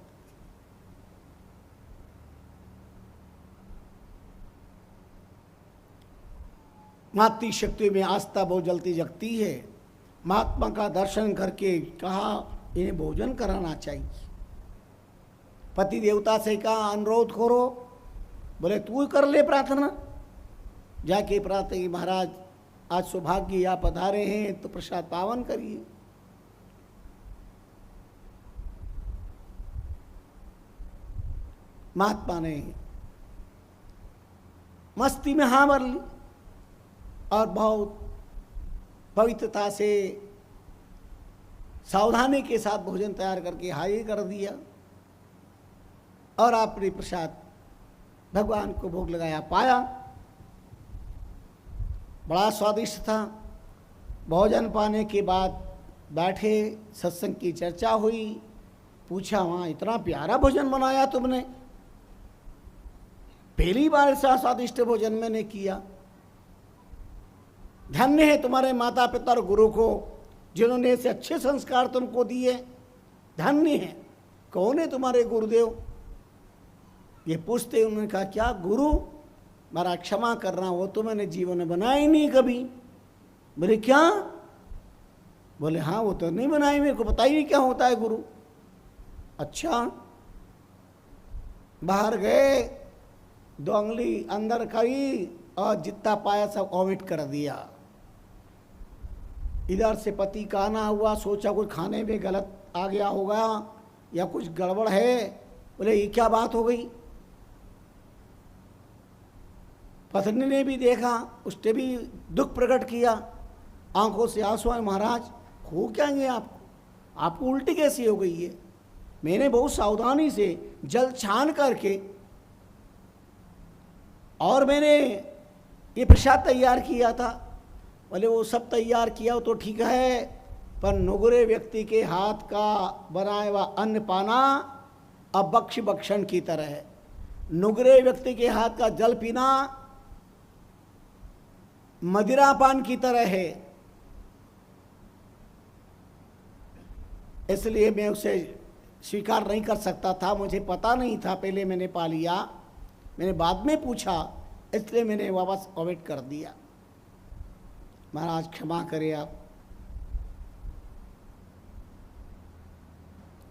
मातृ शक्ति में आस्था बहुत जल्दी जगती है। महात्मा का दर्शन करके कहा इन्हें भोजन कराना चाहिए। पति देवता से कहा अनुरोध करो। बोले तू कर ले प्रार्थना। जाके प्रार्थना की महाराज आज सौभाग्य आप पधारे हैं तो प्रसाद पावन करिए। महात्मा ने मस्ती में हाँ भर ली और बहुत पवित्रता से सावधानी के साथ भोजन तैयार करके हाई कर दिया और आपने प्रसाद भगवान को भोग लगाया, पाया। बड़ा स्वादिष्ट था। भोजन पाने के बाद बैठे, सत्संग की चर्चा हुई। पूछा वहाँ इतना प्यारा भोजन बनाया तुमने, पहली बार ऐसा स्वादिष्ट भोजन मैंने किया। धन्य है तुम्हारे माता पिता और गुरु को जिन्होंने ऐसे अच्छे संस्कार तुमको दिए। धन्य है। कौन है तुम्हारे गुरुदेव? ये पूछते उन्होंने कहा क्या गुरु? मेरा क्षमा करना, वो तो मैंने जीवन में बनाया ही नहीं कभी। बोले क्या? बोले हाँ वो तो नहीं बनाई, मेरे को पता ही नहीं क्या होता है गुरु। अच्छा। बाहर गए, 2 उंगली अंदर करी और जितना पाया सब वॉमिट कर दिया। इधर से पति का आना हुआ, सोचा कुछ खाने में गलत आ गया होगा या कुछ गड़बड़ है। बोले ये क्या बात हो गई? पत्नी ने भी देखा, उसने भी दुख प्रकट किया, आंखों से आंसू आए। महाराज हो क्या गया आपको उल्टी कैसी हो गई है? मैंने बहुत सावधानी से जल छान करके और मैंने ये प्रसाद तैयार किया था। बोले वो सब तैयार किया तो ठीक है, पर नुगरे व्यक्ति के हाथ का बनाया हुआ अन्न पाना अब बख्श बख्शन की तरह है। नुगरे व्यक्ति के हाथ का जल पीना मदिरापान की तरह है। इसलिए मैं उसे स्वीकार नहीं कर सकता था। मुझे पता नहीं था, पहले मैंने पा लिया, मैंने बाद में पूछा, इसलिए मैंने वापस वॉमिट कर दिया। महाराज क्षमा करें आप।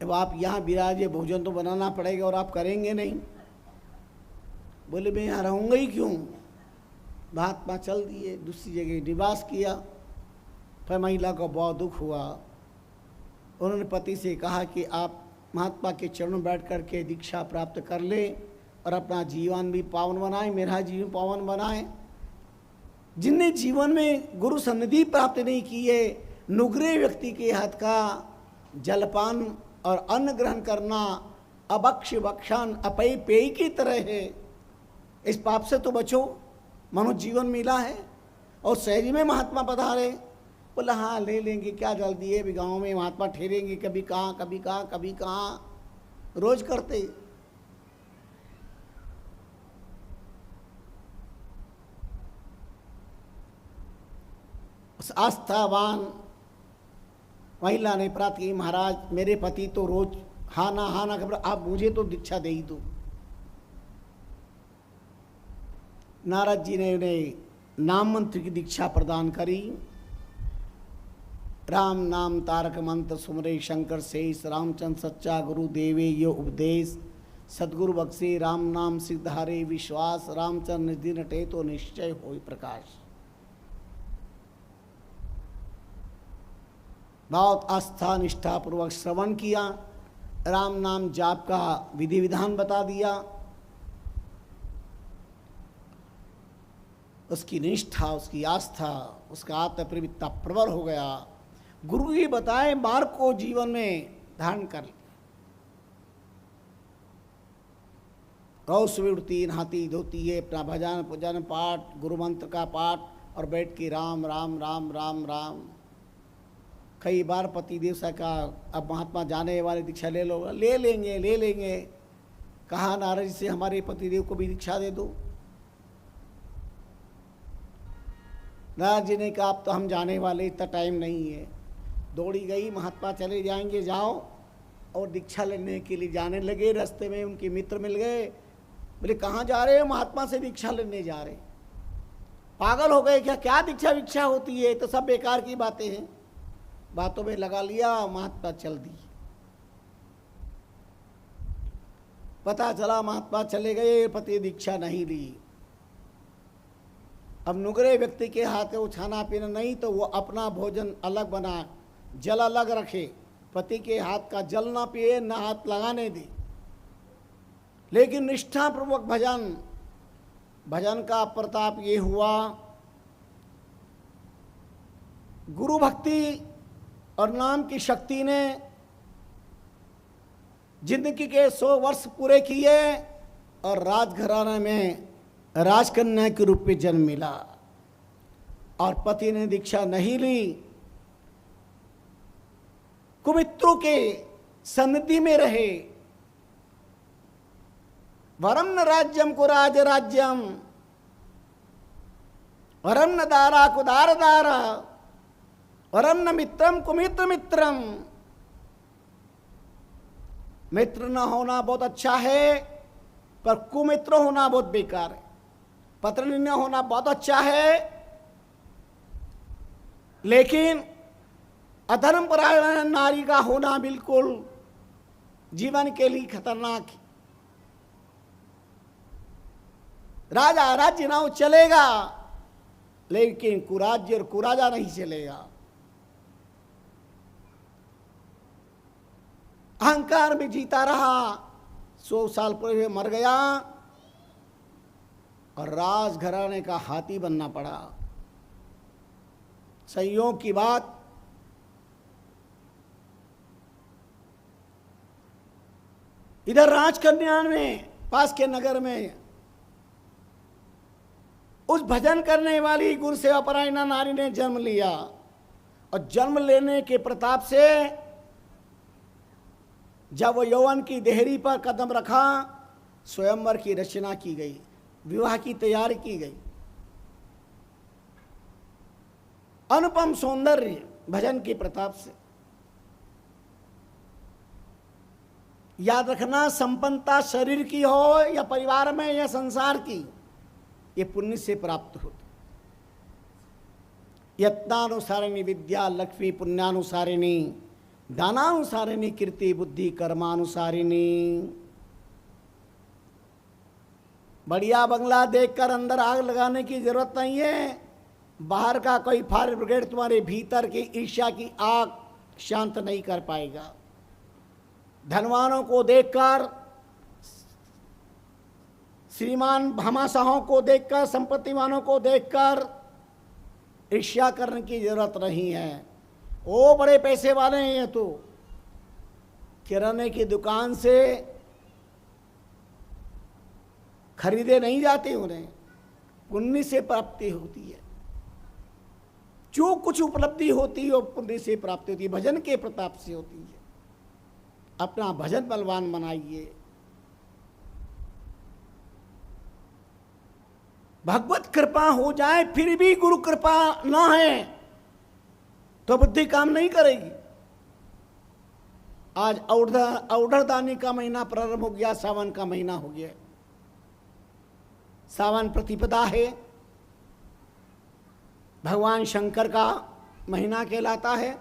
अब आप यहाँ विराजे, भोजन तो बनाना पड़ेगा और आप करेंगे नहीं। बोले मैं यहाँ रहूँगा ही क्यों। महात्मा चल दिए, दूसरी जगह निवास किया। फिर महिला को बहुत दुख हुआ। उन्होंने पति से कहा कि आप महात्मा के चरणों में बैठ करके दीक्षा प्राप्त कर ले और अपना जीवन भी पावन बनाए, मेरा जीवन पावन बनाए। जिनने जीवन में गुरु सन्निधि प्राप्त नहीं की है, नुग्रे व्यक्ति के हाथ का जलपान और अन्न ग्रहण करना अभक्ष भक्षण अपय पेय की तरह है। इस पाप से तो बचो, मनो जीवन मिला है। और शहरी में महात्मा पधारे, बोला हाँ ले लेंगे, क्या जल्दी है, भी गाँव में महात्मा ठहरेंगे, कभी कहाँ कभी कहाँ कभी कहाँ, रोज करते। उस आस्थावान महिला ने प्रार्थना की, महाराज मेरे पति तो रोज हाँ ना खबर, आप मुझे तो दीक्षा दे ही दो। नारद जी ने उन्हें नाम मंत्र की दीक्षा प्रदान करी। राम नाम तारक मंत्र सुमरे शंकर शेष, रामचंद्र सच्चा गुरु देवे यो उपदेश, सदगुरु बख्शे राम नाम सिद्धारे विश्वास, रामचंद्र निधि नटे तो निश्चय होई प्रकाश। बहुत आस्था निष्ठा पूर्वक श्रवण किया, राम नाम जाप का विधि विधान बता दिया। उसकी निष्ठा, उसकी आस्था, उसका आत्मप्रवृत्ता प्रबल हो गया। गुरु ही बताए मार्ग को जीवन में धारण कर लिया। गौ सुबह उठती, नहाती धोती है, अपना भजन पूजन पाठ, गुरु मंत्र का पाठ और बैठ के राम राम राम राम राम। कई बार पतिदेव से कहा अब महात्मा जाने वाले दीक्षा ले लो, ले लेंगे। कहा नारद जी से हमारे पतिदेव को भी दीक्षा दे दो। नारद जी ने कहा अब तो हम जाने वाले, इतना टाइम नहीं है। दौड़ी गई, महात्मा चले जाएंगे, जाओ। और दीक्षा लेने के लिए जाने लगे। रास्ते में उनके मित्र मिल गए, बोले कहाँ जा रहे हो। महात्मा से दीक्षा लेने जा रहे। पागल हो गए क्या, क्या दीक्षा विक्षा होती है, तो सब बेकार की बातें हैं। बातों में लगा लिया, महात्मा चल दी। पता चला महात्मा चले गए, पति दीक्षा नहीं ली। अब नुगरे व्यक्ति के हाथ में खाना पीना नहीं, तो वो अपना भोजन अलग बना, जल अलग रखे, पति के हाथ का जल ना पिए, ना हाथ लगाने दे। लेकिन निष्ठापूर्वक भजन का प्रताप ये हुआ, गुरु भक्ति और नाम की शक्ति ने जिंदगी के 100 वर्ष पूरे किए और राजघराने में राजकन्या के रूप में जन्म मिला। और पति ने दीक्षा नहीं ली, कुमित्रों के सन्निधि में रहे। वरम न राज्यम को राज राज्यम, वरम न दारा को दार दारा, वरम न मित्रम को मित्र मित्रम। मित्र न होना बहुत अच्छा है, पर कुमित्र होना बहुत बेकार है। पत्नी न होना बहुत अच्छा है, लेकिन अधर्म परायण नारी का होना बिल्कुल जीवन के लिए खतरनाक है। राजा राज्य ना चलेगा, लेकिन कुराज्य और कुराजा नहीं चलेगा। अहंकार में जीता रहा, 100 साल पूरे मर गया और राजघराने का हाथी बनना पड़ा। संयोग की बात, इधर राजकन्या में पास के नगर में उस भजन करने वाली गुरु सेवा परायणा नारी ने जन्म लिया। और जन्म लेने के प्रताप से जब वो यौवन की देहरी पर कदम रखा, स्वयंवर की रचना की गई, विवाह की तैयारी की गई। अनुपम सौंदर्य भजन के प्रताप से। याद रखना, संपन्नता शरीर की हो या परिवार में या संसार की, ये पुण्य से प्राप्त होती। यत्नानुसारिणी विद्या लक्ष्मी पुण्यानुसारिणी, दानानुसारिणी कीर्ति बुद्धि कर्मानुसारिणी। बढ़िया बंगला देखकर अंदर आग लगाने की जरूरत नहीं है। बाहर का कोई फायर ब्रिगेड तुम्हारे भीतर की ईर्ष्या की आग शांत नहीं कर पाएगा। धनवानों को देखकर, श्रीमान भामाशाहों को देखकर, संपत्तिवानों को देखकर ईर्ष्या करने की जरूरत नहीं है। वो बड़े पैसे वाले हैं, ये तो किराने की दुकान से खरीदे नहीं जाते, उन्हें पुण्य से प्राप्ति होती है। जो कुछ उपलब्धि होती है वो पुण्य से प्राप्ति होती है, भजन के प्रताप से होती है। अपना भजन बलवान बनाइए। भगवत कृपा हो जाए फिर भी गुरु कृपा ना है तो बुद्धि काम नहीं करेगी। आज औढ़दानी का महीना प्रारंभ हो गया, सावन का महीना हो गया। सावन प्रतिपदा है, भगवान शंकर का महीना कहलाता है।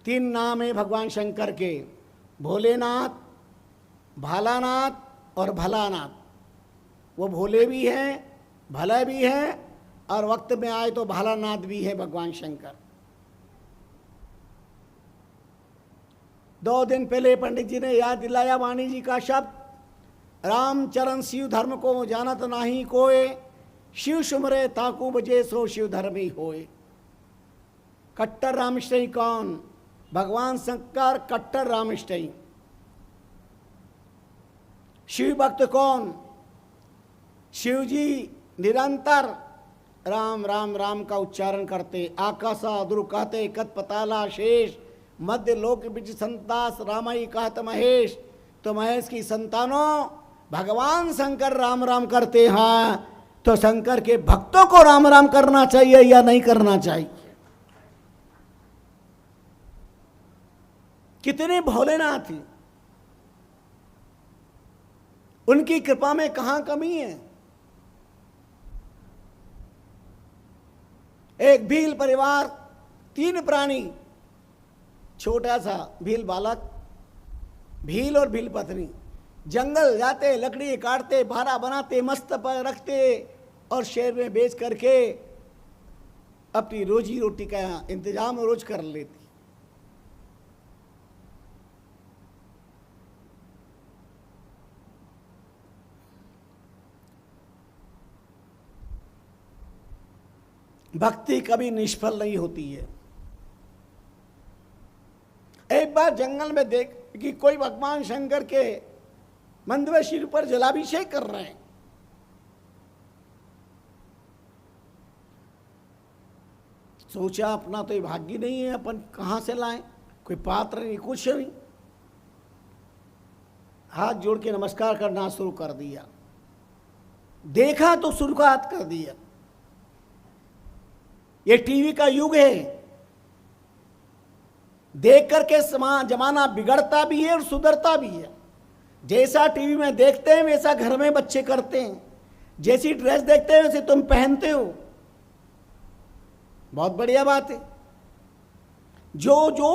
3 नाम है भगवान शंकर के, भोलेनाथ, भालानाथ और भलानाथ। वो भोले भी हैं, भला भी है, और वक्त में आए तो भालानाथ भी है भगवान शंकर। 2 दिन पहले पंडित जी ने याद दिलाया वाणी जी का शब्द, रामचरण शिव धर्म को जानत नाही कोय, शिव सुमरे ताकू बजे सो शिव धर्म ही होए। कट्टर रामिष्टई कौन? भगवान शंकर कट्टर रामिष्टई। शिव भक्त कौन? शिव जी निरंतर राम राम राम का उच्चारण करते, आकाशा दुरु कहते, कत पताला शेष, मध्य लोक बिच संतास रामाई कहत महेश। तो महेश की संतानों भगवान शंकर राम राम करते हैं, तो शंकर के भक्तों को राम राम करना चाहिए या नहीं करना चाहिए? कितने भोलेनाथ थी, उनकी कृपा में कहां कमी है? एक भील परिवार, 3 प्राणी, छोटा सा भील बालक, भील और भील पत्नी, जंगल जाते, लकड़ी काटते, भारा बनाते, मस्त पर रखते और शहर में बेच करके अपनी रोजी रोटी का इंतजाम रोज कर लेती। भक्ति कभी निष्फल नहीं होती है। एक बार जंगल में देख कि कोई भगवान शंकर के मंदिर शिव पर जलाभिषेक कर रहे हैं। सोचा अपना तो ये भाग्य नहीं है, अपन कहां से लाएं, कोई पात्र नहीं, कुछ नहीं। हाथ जोड़ के नमस्कार करना शुरू कर दिया। देखा तो शुरुआत कर दिया। ये टीवी का युग है, देख करके जमाना बिगड़ता भी है और सुधरता भी है। जैसा टीवी में देखते हैं वैसा घर में बच्चे करते हैं, जैसी ड्रेस देखते हैं वैसे तुम पहनते हो। बहुत बढ़िया बात है। जो जो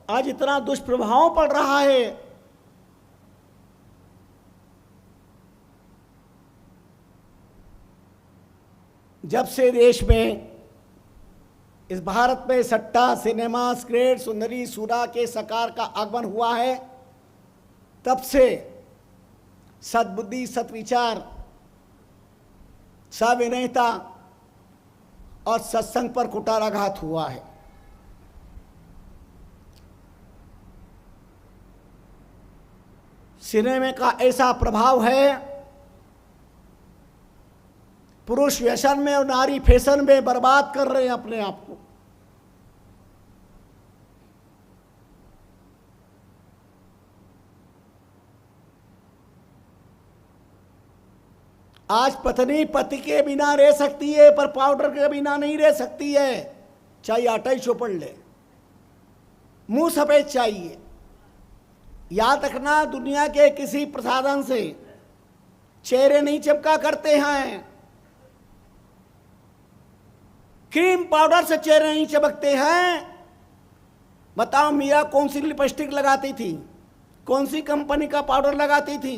आज इतना दुष्प्रभाव पड़ रहा है, जब से देश में, इस भारत में सट्टा, सिनेमा, सिगरेट, सुंदरी, सूरा के सकार का आगमन हुआ है, तब से सद्बुद्धि, सत्विचार, सविनयता और सत्संग पर कुठाराघात हुआ है। सिनेमा का ऐसा प्रभाव है, पुरुष व्यसन में और नारी फैशन में बर्बाद कर रहे हैं अपने आप को। आज पत्नी पति के बिना रह सकती है, पर पाउडर के बिना नहीं रह सकती है। चाहे आटा ही चौपड़ ले, मुंह सफेद चाहिए। याद रखना, दुनिया के किसी प्रसाधन से चेहरे नहीं चिपका करते हैं, क्रीम पाउडर से चेहरे नहीं चमकते हैं, बताओ मीरा कौन सी लिपस्टिक लगाती थी, कौन सी कंपनी का पाउडर लगाती थी।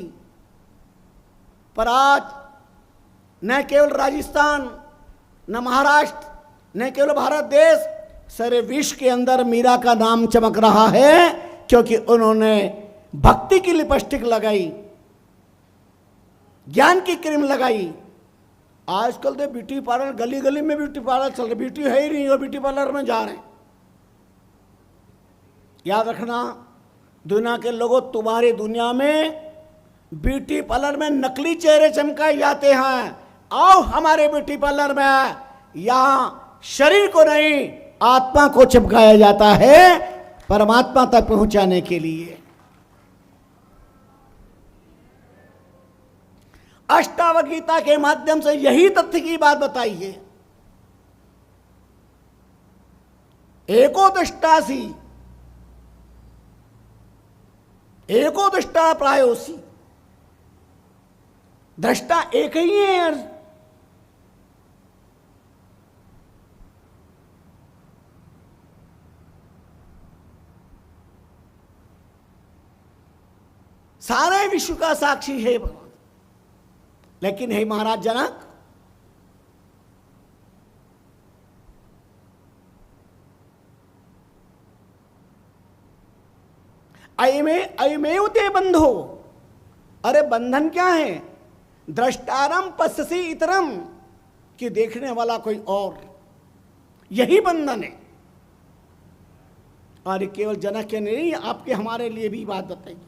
पर आज न केवल राजस्थान, न महाराष्ट्र, न केवल भारत देश, सारे विश्व के अंदर मीरा का नाम चमक रहा है, क्योंकि उन्होंने भक्ति की लिपस्टिक लगाई, ज्ञान की क्रीम लगाई। आजकल तो ब्यूटी पार्लर, गली गली में ब्यूटी पार्लर चल रहे, ब्यूटी है ही नहीं और ब्यूटी पार्लर में जा रहे हैं। याद रखना दुनिया के लोगों, तुम्हारी दुनिया में ब्यूटी पार्लर में नकली चेहरे चमकाए जाते हैं। आओ हमारे ब्यूटी पार्लर में, यहां शरीर को नहीं आत्मा को चिपकाया जाता है परमात्मा तक पहुंचाने के लिए। अष्टावक्र गीता के माध्यम से यही तथ्य की बात बताई है। एको दृष्टासी एको दृष्टा प्रायोसी, दृष्टा एक ही है। सारे विश्व का साक्षी है भगवान। लेकिन हे महाराज जनक, अयमेव ते बंधो, अरे बंधन क्या है? द्रष्टारम पश्यसि इतरम, कि देखने वाला कोई और, यही बंधन है। और केवल जनक के नहीं, आपके हमारे लिए भी बात बताएगी।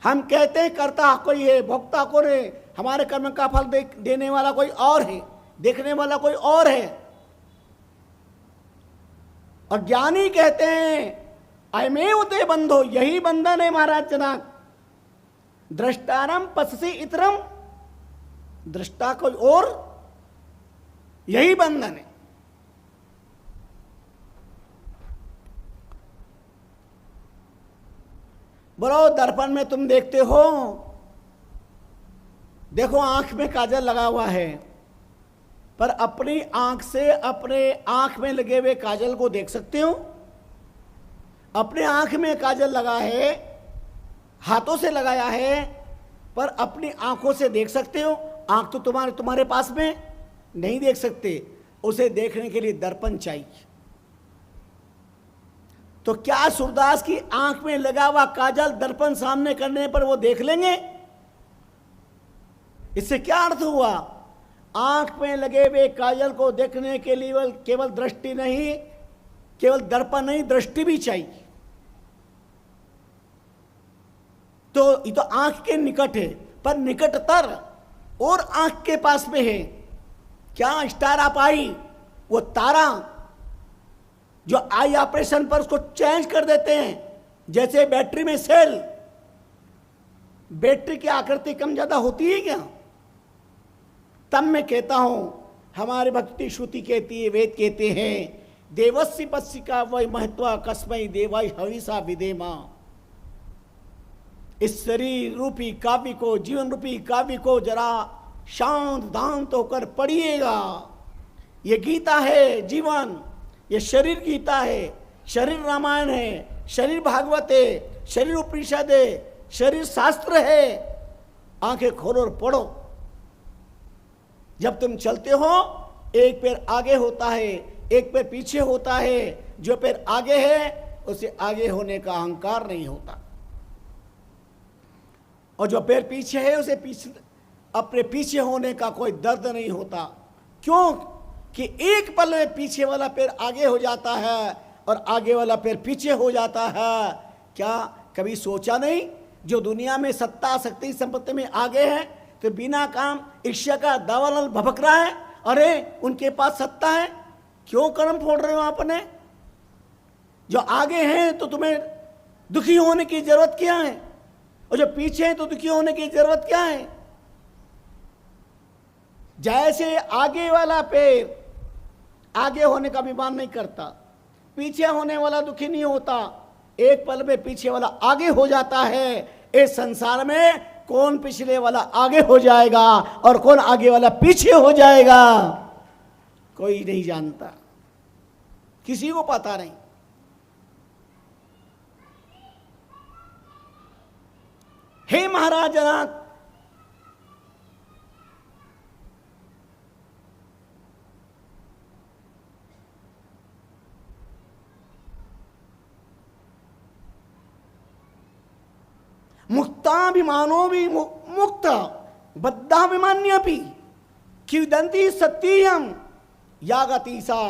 हम कहते हैं कर्ता कोई है, भोक्ता कोई है, हमारे कर्म का फल देने वाला कोई और है, देखने वाला कोई और है। और ज्ञानी कहते हैं अयमेव ते बंधो, यही बंधन है महाराज जनक। दृष्टारम पश्यसि इतरम, दृष्टा कोई और, यही बंधन है। बोलो दर्पण में तुम देखते हो, देखो आंख में काजल लगा हुआ है, पर अपनी आंख से अपने आंख में लगे हुए काजल को देख सकते हो? अपने आंख में काजल लगा है, हाथों से लगाया है, पर अपनी आंखों से देख सकते हो? आंख तो तुम्हारे पास में नहीं देख सकते, उसे देखने के लिए दर्पण चाहिए। तो क्या सूरदास की आंख में लगा हुआ काजल दर्पण सामने करने पर वो देख लेंगे? इससे क्या अर्थ हुआ? आंख में लगे हुए काजल को देखने के लिए केवल दृष्टि नहीं, केवल दर्पण नहीं, दृष्टि भी चाहिए। तो ये तो आंख के निकट है, पर निकटतर और आंख के पास में है। क्या स्टार आप आई, वो तारा जो आई ऑपरेशन पर उसको चेंज कर देते हैं, जैसे बैटरी में सेल, बैटरी की आकृति कम ज्यादा होती है क्या? तब मैं कहता हूं, हमारे भक्ति श्रुति कहती है, वेद कहते हैं, देवस्य पश्चिका वही महत्वा कस्मई देवाई हविषा विदेमा। इस शरीर रूपी काव्य को, जीवन रूपी काव्य को जरा शांत दांत होकर पढ़िएगा। ये गीता है जीवन, ये शरीर गीता है, शरीर रामायण है, शरीर भागवत है, शरीर उपनिषद है, शरीर शास्त्र है। आंखें खोलो और पढ़ो। जब तुम चलते हो, एक पैर आगे होता है, एक पैर पीछे होता है। जो पैर आगे है उसे आगे होने का अहंकार नहीं होता, और जो पैर पीछे है उसे पीछे, अपने पीछे होने का कोई दर्द नहीं होता। क्यों? कि एक पल में पीछे वाला पैर आगे हो जाता है और आगे वाला पैर पीछे हो जाता है। क्या कभी सोचा नहीं, जो दुनिया में सत्ता शक्ति संपत्ति में आगे है, तो बिना काम ईर्ष्या का दावानल भभक रहा है, अरे उनके पास सत्ता है, क्यों कर्म फोड़ रहे हो अपने? जो आगे हैं तो तुम्हें दुखी होने की जरूरत क्या है, और जो पीछे हैं तो दुखी होने की जरूरत क्या है? जैसे आगे वाला पैर आगे होने का अभिमान नहीं करता, पीछे होने वाला दुखी नहीं होता, एक पल में पीछे वाला आगे हो जाता है। इस संसार में कौन पिछले वाला आगे हो जाएगा और कौन आगे वाला पीछे हो जाएगा, कोई नहीं जानता, किसी को पता नहीं। हे महाराज जनक, मुक्ताभिमानो भी मुक्त बद्धाभिमान्यपि किदंती सत्यम या गतिसा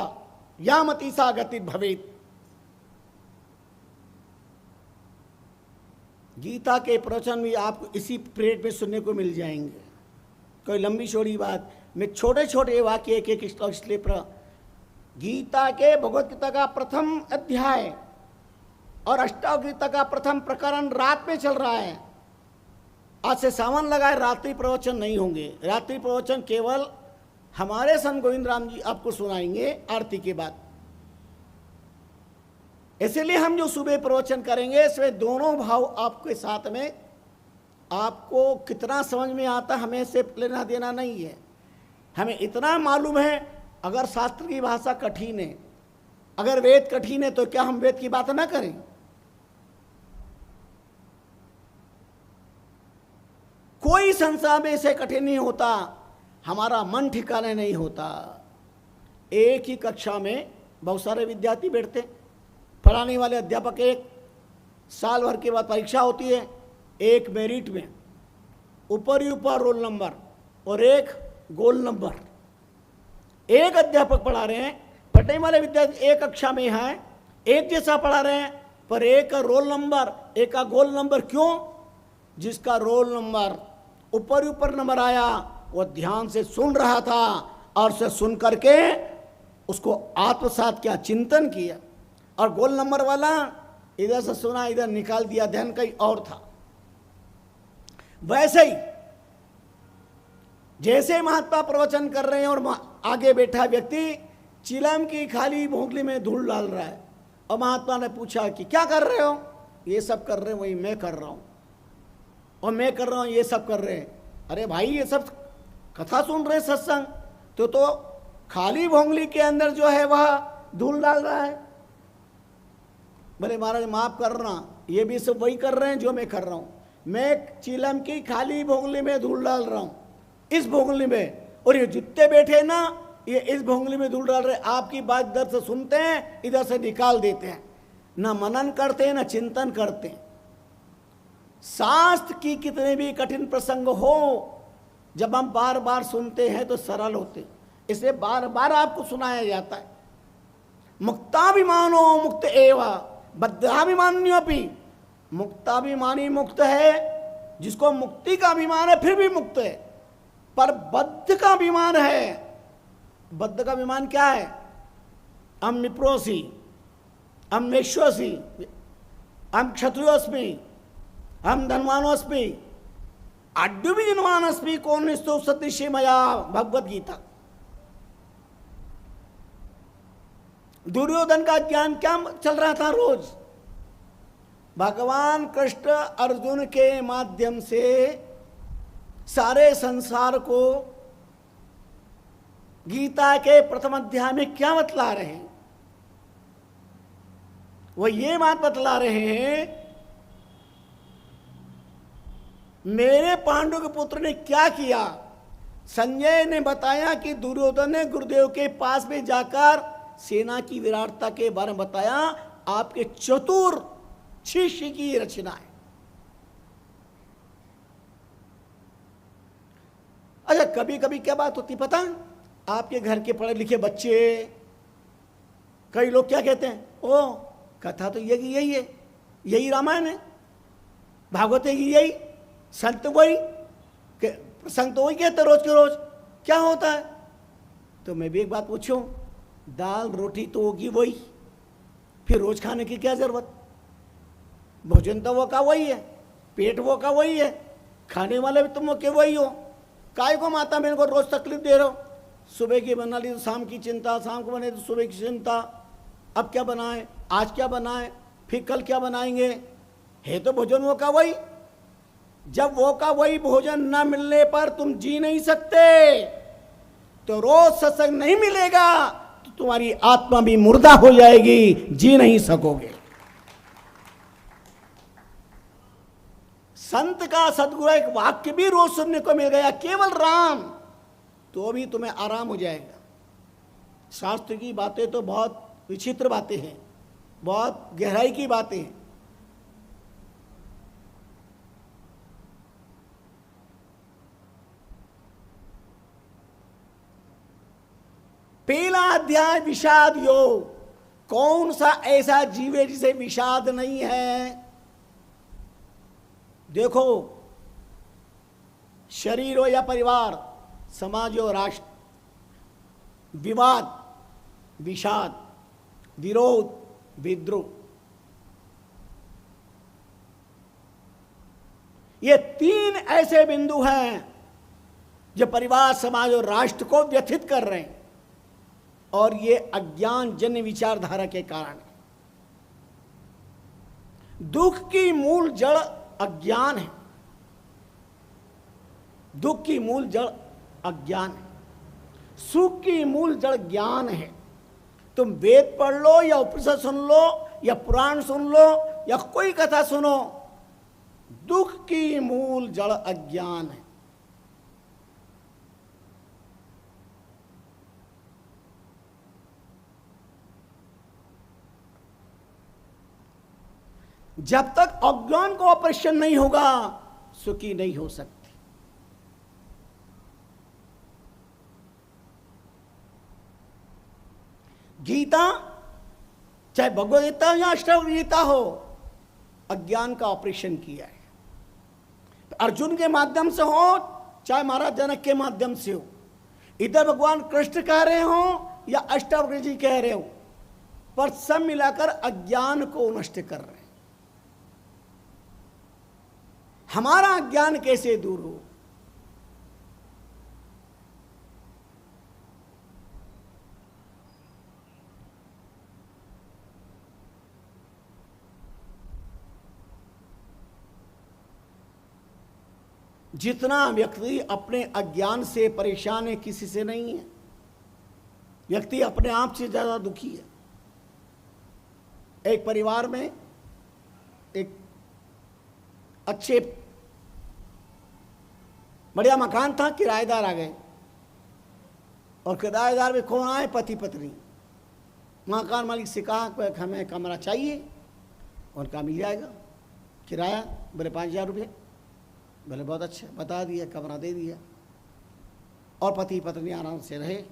या मतिसा गति भवेत। गीता के प्रवचन भी आपको इसी पीरियड में सुनने को मिल जाएंगे। कोई लंबी चौड़ी बात, मैं छोटे छोटे वाक्य एक एक इसलिए गीता के भगवत गीता का प्रथम अध्याय और अष्टावगीता का प्रथम प्रकरण रात में चल रहा है। आज से सावन लगाए रात्रि प्रवचन नहीं होंगे। रात्रि प्रवचन केवल हमारे संत गोविंद राम जी आपको सुनाएंगे आरती के बाद। इसलिए हम जो सुबह प्रवचन करेंगे इसमें दोनों भाव आपके साथ में, आपको कितना समझ में आता हमें से लेना देना नहीं है। हमें इतना मालूम है, अगर शास्त्र की भाषा कठिन है, अगर वेद कठिन है, तो क्या हम वेद की बात ना करें? कोई संसार में ऐसे कठिन नहीं होता, हमारा मन ठिकाने नहीं होता। एक ही कक्षा में बहुत सारे विद्यार्थी बैठते, पढ़ाने वाले अध्यापक एक, साल भर के बाद परीक्षा होती है, एक मेरिट में ऊपर ही ऊपर रोल नंबर और एक गोल नंबर। एक अध्यापक पढ़ा रहे हैं, पढ़ने वाले विद्यार्थी एक कक्षा में हैं, एक जैसा पढ़ा रहे हैं, पर एक का रोल नंबर एक का गोल नंबर। क्यों? जिसका रोल नंबर ऊपर ही ऊपर नंबर आया वो ध्यान से सुन रहा था और उसे सुन करके उसको आत्मसात किया, चिंतन किया। और गोल नंबर वाला इधर से सुना, इधर निकाल दिया, ध्यान कहीं और था। वैसे ही जैसे महात्मा प्रवचन कर रहे हैं और आगे बैठा व्यक्ति चिलम की खाली भोंगली में धूल डाल रहा है, और महात्मा ने पूछा कि क्या कर रहे हो? ये सब कर रहे हैं, वही मैं कर रहा हूं, और मैं कर रहा हूं, ये सब कर रहे हैं। अरे भाई, ये सब कथा सुन रहे हैं, सत्संग, तो खाली भोंगली के अंदर जो है वह धूल डाल रहा है। बोले महाराज माफ करना, ये भी सब वही कर रहे हैं जो मैं कर रहा हूं। मैं चिलम की खाली भोंगली में धूल डाल रहा हूं, इस भोंगली में, और ये जितने बैठे ना ये इस भोंगली में धूल डाल रहे। आपकी बात इधर से सुनते हैं, इधर से निकाल देते हैं, ना मनन करते हैं ना चिंतन करते हैं। शास्त्र की कितने भी कठिन प्रसंग हो, जब हम बार बार सुनते हैं तो सरल होते, इसलिए बार बार आपको सुनाया जाता है। मुक्ताभिमानो मुक्त एवं बद्धाभिमान्योपि। मुक्ताभिमानी मुक्त है, जिसको मुक्ति का अभिमान है फिर भी मुक्त है, पर बद्ध का अभिमान है। बद्ध का अभिमान क्या है? हम विप्रोसी, हम मेश्वसी, हम क्षत्रियोस्मि, हम धनवानोस्मि, अड्डुभी धनवानस्मि कौन निस्तु सतीशी मया। भगवत गीता। दुर्योधन का ज्ञान क्या चल रहा था रोज? भगवान कृष्ण अर्जुन के माध्यम से सारे संसार को गीता के प्रथम अध्याय में क्या बतला रहे हैं? वो ये बात बतला रहे हैं, मेरे पांडु के पुत्र ने क्या किया। संजय ने बताया कि दुर्योधन ने गुरुदेव के पास में जाकर सेना की विराटता के बारे में बताया, आपके चतुर शिष्य की रचना है। अच्छा, कभी कभी क्या बात होती पता? आपके घर के पढ़े लिखे बच्चे, कई लोग क्या कहते हैं, ओ कथा तो यही है, यही रामायण है, भागवत है यही, संत वही, प्रसंग तो वही कहते रोज के रोज, क्या होता है? तो मैं भी एक बात पूछूं, दाल रोटी तो होगी वही, फिर रोज खाने की क्या जरूरत? भोजन तो वो का वही है, पेट वो का वही है, खाने वाले भी तुम के वही हो। काय को माता मेरे को रोज तकलीफ दे रहे हो? सुबह की बना ली तो शाम की चिंता, शाम को बने तो सुबह की चिंता, अब क्या बनाए, आज क्या बनाए, फिर कल क्या बनाएंगे? है तो भोजन वो का वही। जब वो का वही भोजन न मिलने पर तुम जी नहीं सकते, तो रोज सत्संग नहीं मिलेगा तो तुम्हारी आत्मा भी मुर्दा हो जाएगी, जी नहीं सकोगे। संत का सदगुरु एक वाक्य भी रोज सुनने को मिल गया, केवल राम, तो भी तुम्हें आराम हो जाएगा। शास्त्र की बातें तो बहुत विचित्र बातें हैं, बहुत गहराई की बातें हैं। पहला अध्याय विषाद योग। कौन सा ऐसा जीव है जिसे विषाद नहीं है? देखो, शरीर हो या परिवार, समाज हो राष्ट्र, विवाद, विषाद, विरोध, विद्रोह, ये तीन ऐसे बिंदु हैं जो परिवार, समाज और राष्ट्र को व्यथित कर रहे हैं, और ये अज्ञान जन्य विचारधारा के कारण है। दुख की मूल जड़ अज्ञान है। दुख की मूल जड़ अज्ञान है, सुख की मूल जड़ ज्ञान है। तुम वेद पढ़ लो या उपनिषद सुन लो या पुराण सुन लो या कोई कथा सुनो, दुख की मूल जड़ अज्ञान है। जब तक अज्ञान को ऑपरेशन नहीं होगा, सुखी नहीं हो सकती। गीता, चाहे भगवद गीता या अष्टावक्र गीता हो, अज्ञान का ऑपरेशन किया है। अर्जुन के माध्यम से हो, चाहे महाराज जनक के माध्यम से हो, इधर भगवान कृष्ण कह रहे हो या अष्टावक्र जी कह रहे हो, पर सब मिलाकर अज्ञान को नष्ट कर रहे हैं। हमारा अज्ञान कैसे दूर हो? जितना व्यक्ति अपने अज्ञान से परेशान है, किसी से नहीं है। व्यक्ति अपने आप से ज्यादा दुखी है। एक परिवार में एक अच्छे बढ़िया मकान था, किराएदार आ गए, और किराएदार में कौन आए? पति पत्नी। मकान मालिक से कहा कि हमें कमरा चाहिए, उनका मिल जाएगा किराया, बोले 5,000 रुपये। बोले बहुत अच्छा, बता दिया, कमरा दे दिया, और पति पत्नी आराम से रहे।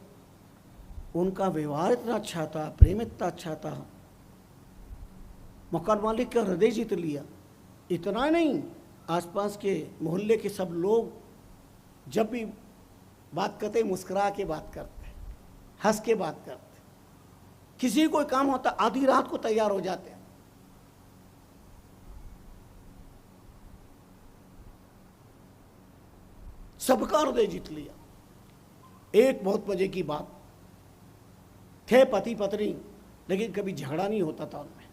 उनका व्यवहार इतना अच्छा था, प्रेम इतना अच्छा था, मकान मालिक का हृदय जीत लिया। इतना नहीं, आसपास के मोहल्ले के सब लोग जब भी बात करते मुस्कुरा के बात करते, हंस के बात करते। किसी कोई काम होता आधी रात को तैयार हो जाते हैं। सबका हृदय जीत लिया। एक बहुत मजे की बात, थे पति पत्नी, लेकिन कभी झगड़ा नहीं होता था उनमें,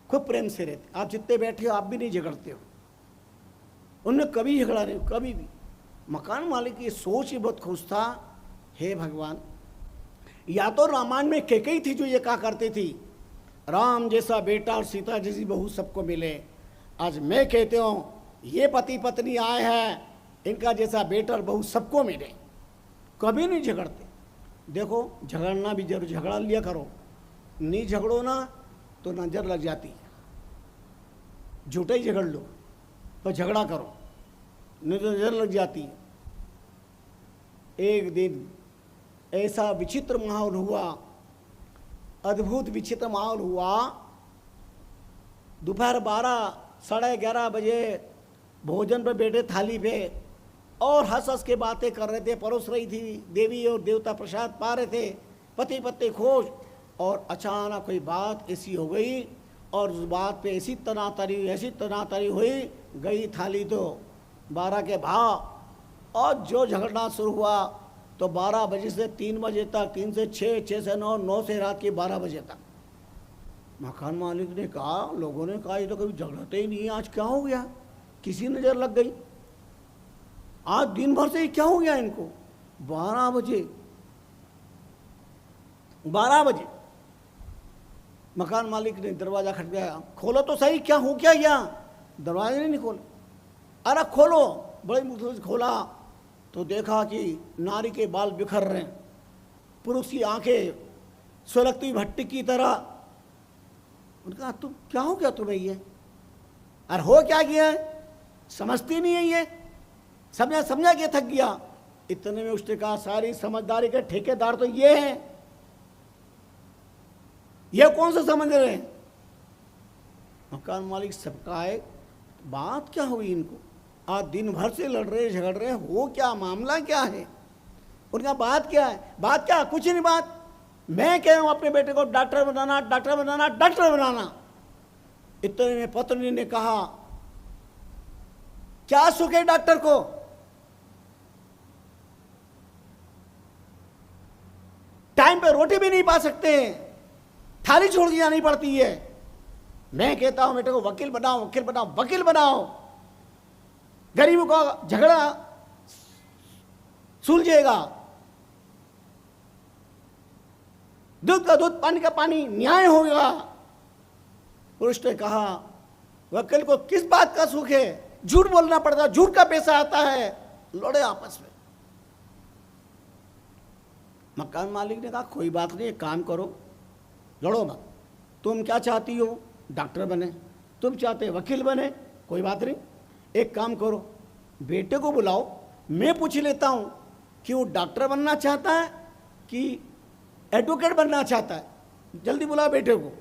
खूब प्रेम से रहते। आप जितने बैठे हो, आप भी नहीं झगड़ते हो, उनमें कभी झगड़ा नहीं, कभी भी। मकान मालिक की सोच ही बहुत खुश था, हे भगवान, या तो रामायण में कैकेयी थी जो ये कहा करती थी, राम जैसा बेटा और सीता जैसी बहू सबको मिले। आज मैं कहते हूँ ये पति पत्नी आए हैं, इनका जैसा बेटा और बहू सबको मिले। कभी नहीं झगड़ते। देखो, झगड़ना भी जरूर, झगड़ा लिया करो, नहीं झगड़ो ना तो नजर लग जाती है। झूठे ही झगड़ लो तो झगड़ा करो, नहीं तो नजर लग जाती है। एक दिन ऐसा विचित्र माहौल हुआ, अद्भुत विचित्र माहौल हुआ। दोपहर 12, 11:30 बजे भोजन पर बैठे थाली पे, और हंस हंस के बातें कर रहे थे। परोस रही थी देवी और देवता, प्रसाद पा रहे थे, पति पत्नी खुश। और अचानक कोई बात ऐसी हो गई, और उस बात पे ऐसी तनातनी हुई, गई थाली तो 12 के भाव। और जो झगड़ना शुरू हुआ तो 12 बजे से 3 बजे तक, 3 से 6, 6 से 9, 9 से रात के 12 बजे तक। मकान मालिक ने कहा, लोगों ने कहा, ये तो कभी झगड़ते ही नहीं, आज क्या हो गया? किसी नज़र लग गई, आज दिन भर से ही क्या हो गया इनको? 12 बजे मकान मालिक ने दरवाज़ा खटखटाया, खोलो तो सही, क्या हो क्या गया? दरवाजा नहीं खोले। अरे खोलो, बड़ी मुश्किल से खोला तो देखा कि नारी के बाल बिखर रहे हैं, पुरुष की आंखें सुलगती भट्टी की तरह। उनका कहा तुम क्या हो गया तुम्हें ये, अरे हो क्या गया है, समझती नहीं है ये, समझा के थक गया। इतने में उसने कहा सारी समझदारी के ठेकेदार तो ये हैं, ये कौन सा समझ रहे हैं। मकान मालिक सबका है, बात क्या हुई इनको, आज दिन भर से लड़ रहे झगड़ रहे, हो क्या मामला क्या है। उनका बात क्या है, बात क्या, कुछ नहीं बात, मैं कह रहा हूं अपने बेटे को डॉक्टर बनाना डॉक्टर बनाना डॉक्टर बनाना। इतने में पत्नी ने कहा क्या सुख है डॉक्टर को, टाइम पे रोटी भी नहीं पा सकते, थाली छोड़ के जानी पड़ती है। मैं कहता हूं बेटे को वकील बनाओ वकील बनाओ वकील बनाओ, गरीबों का झगड़ा सुलझेगा, दूध का दूध पानी का पानी न्याय होगा। पुरुष ने कहा वकील को किस बात का सुख है, झूठ बोलना पड़ता है, झूठ का पैसा आता है। लड़े आपस में। मकान मालिक ने कहा कोई बात नहीं, एक काम करो, लड़ो मत, तुम क्या चाहती हो, डॉक्टर बने, तुम चाहते वकील बने, कोई बात नहीं, एक काम करो बेटे को बुलाओ, मैं पूछ लेता हूं कि वो डॉक्टर बनना चाहता है कि एडवोकेट बनना चाहता है। जल्दी बुलाओ बेटे को,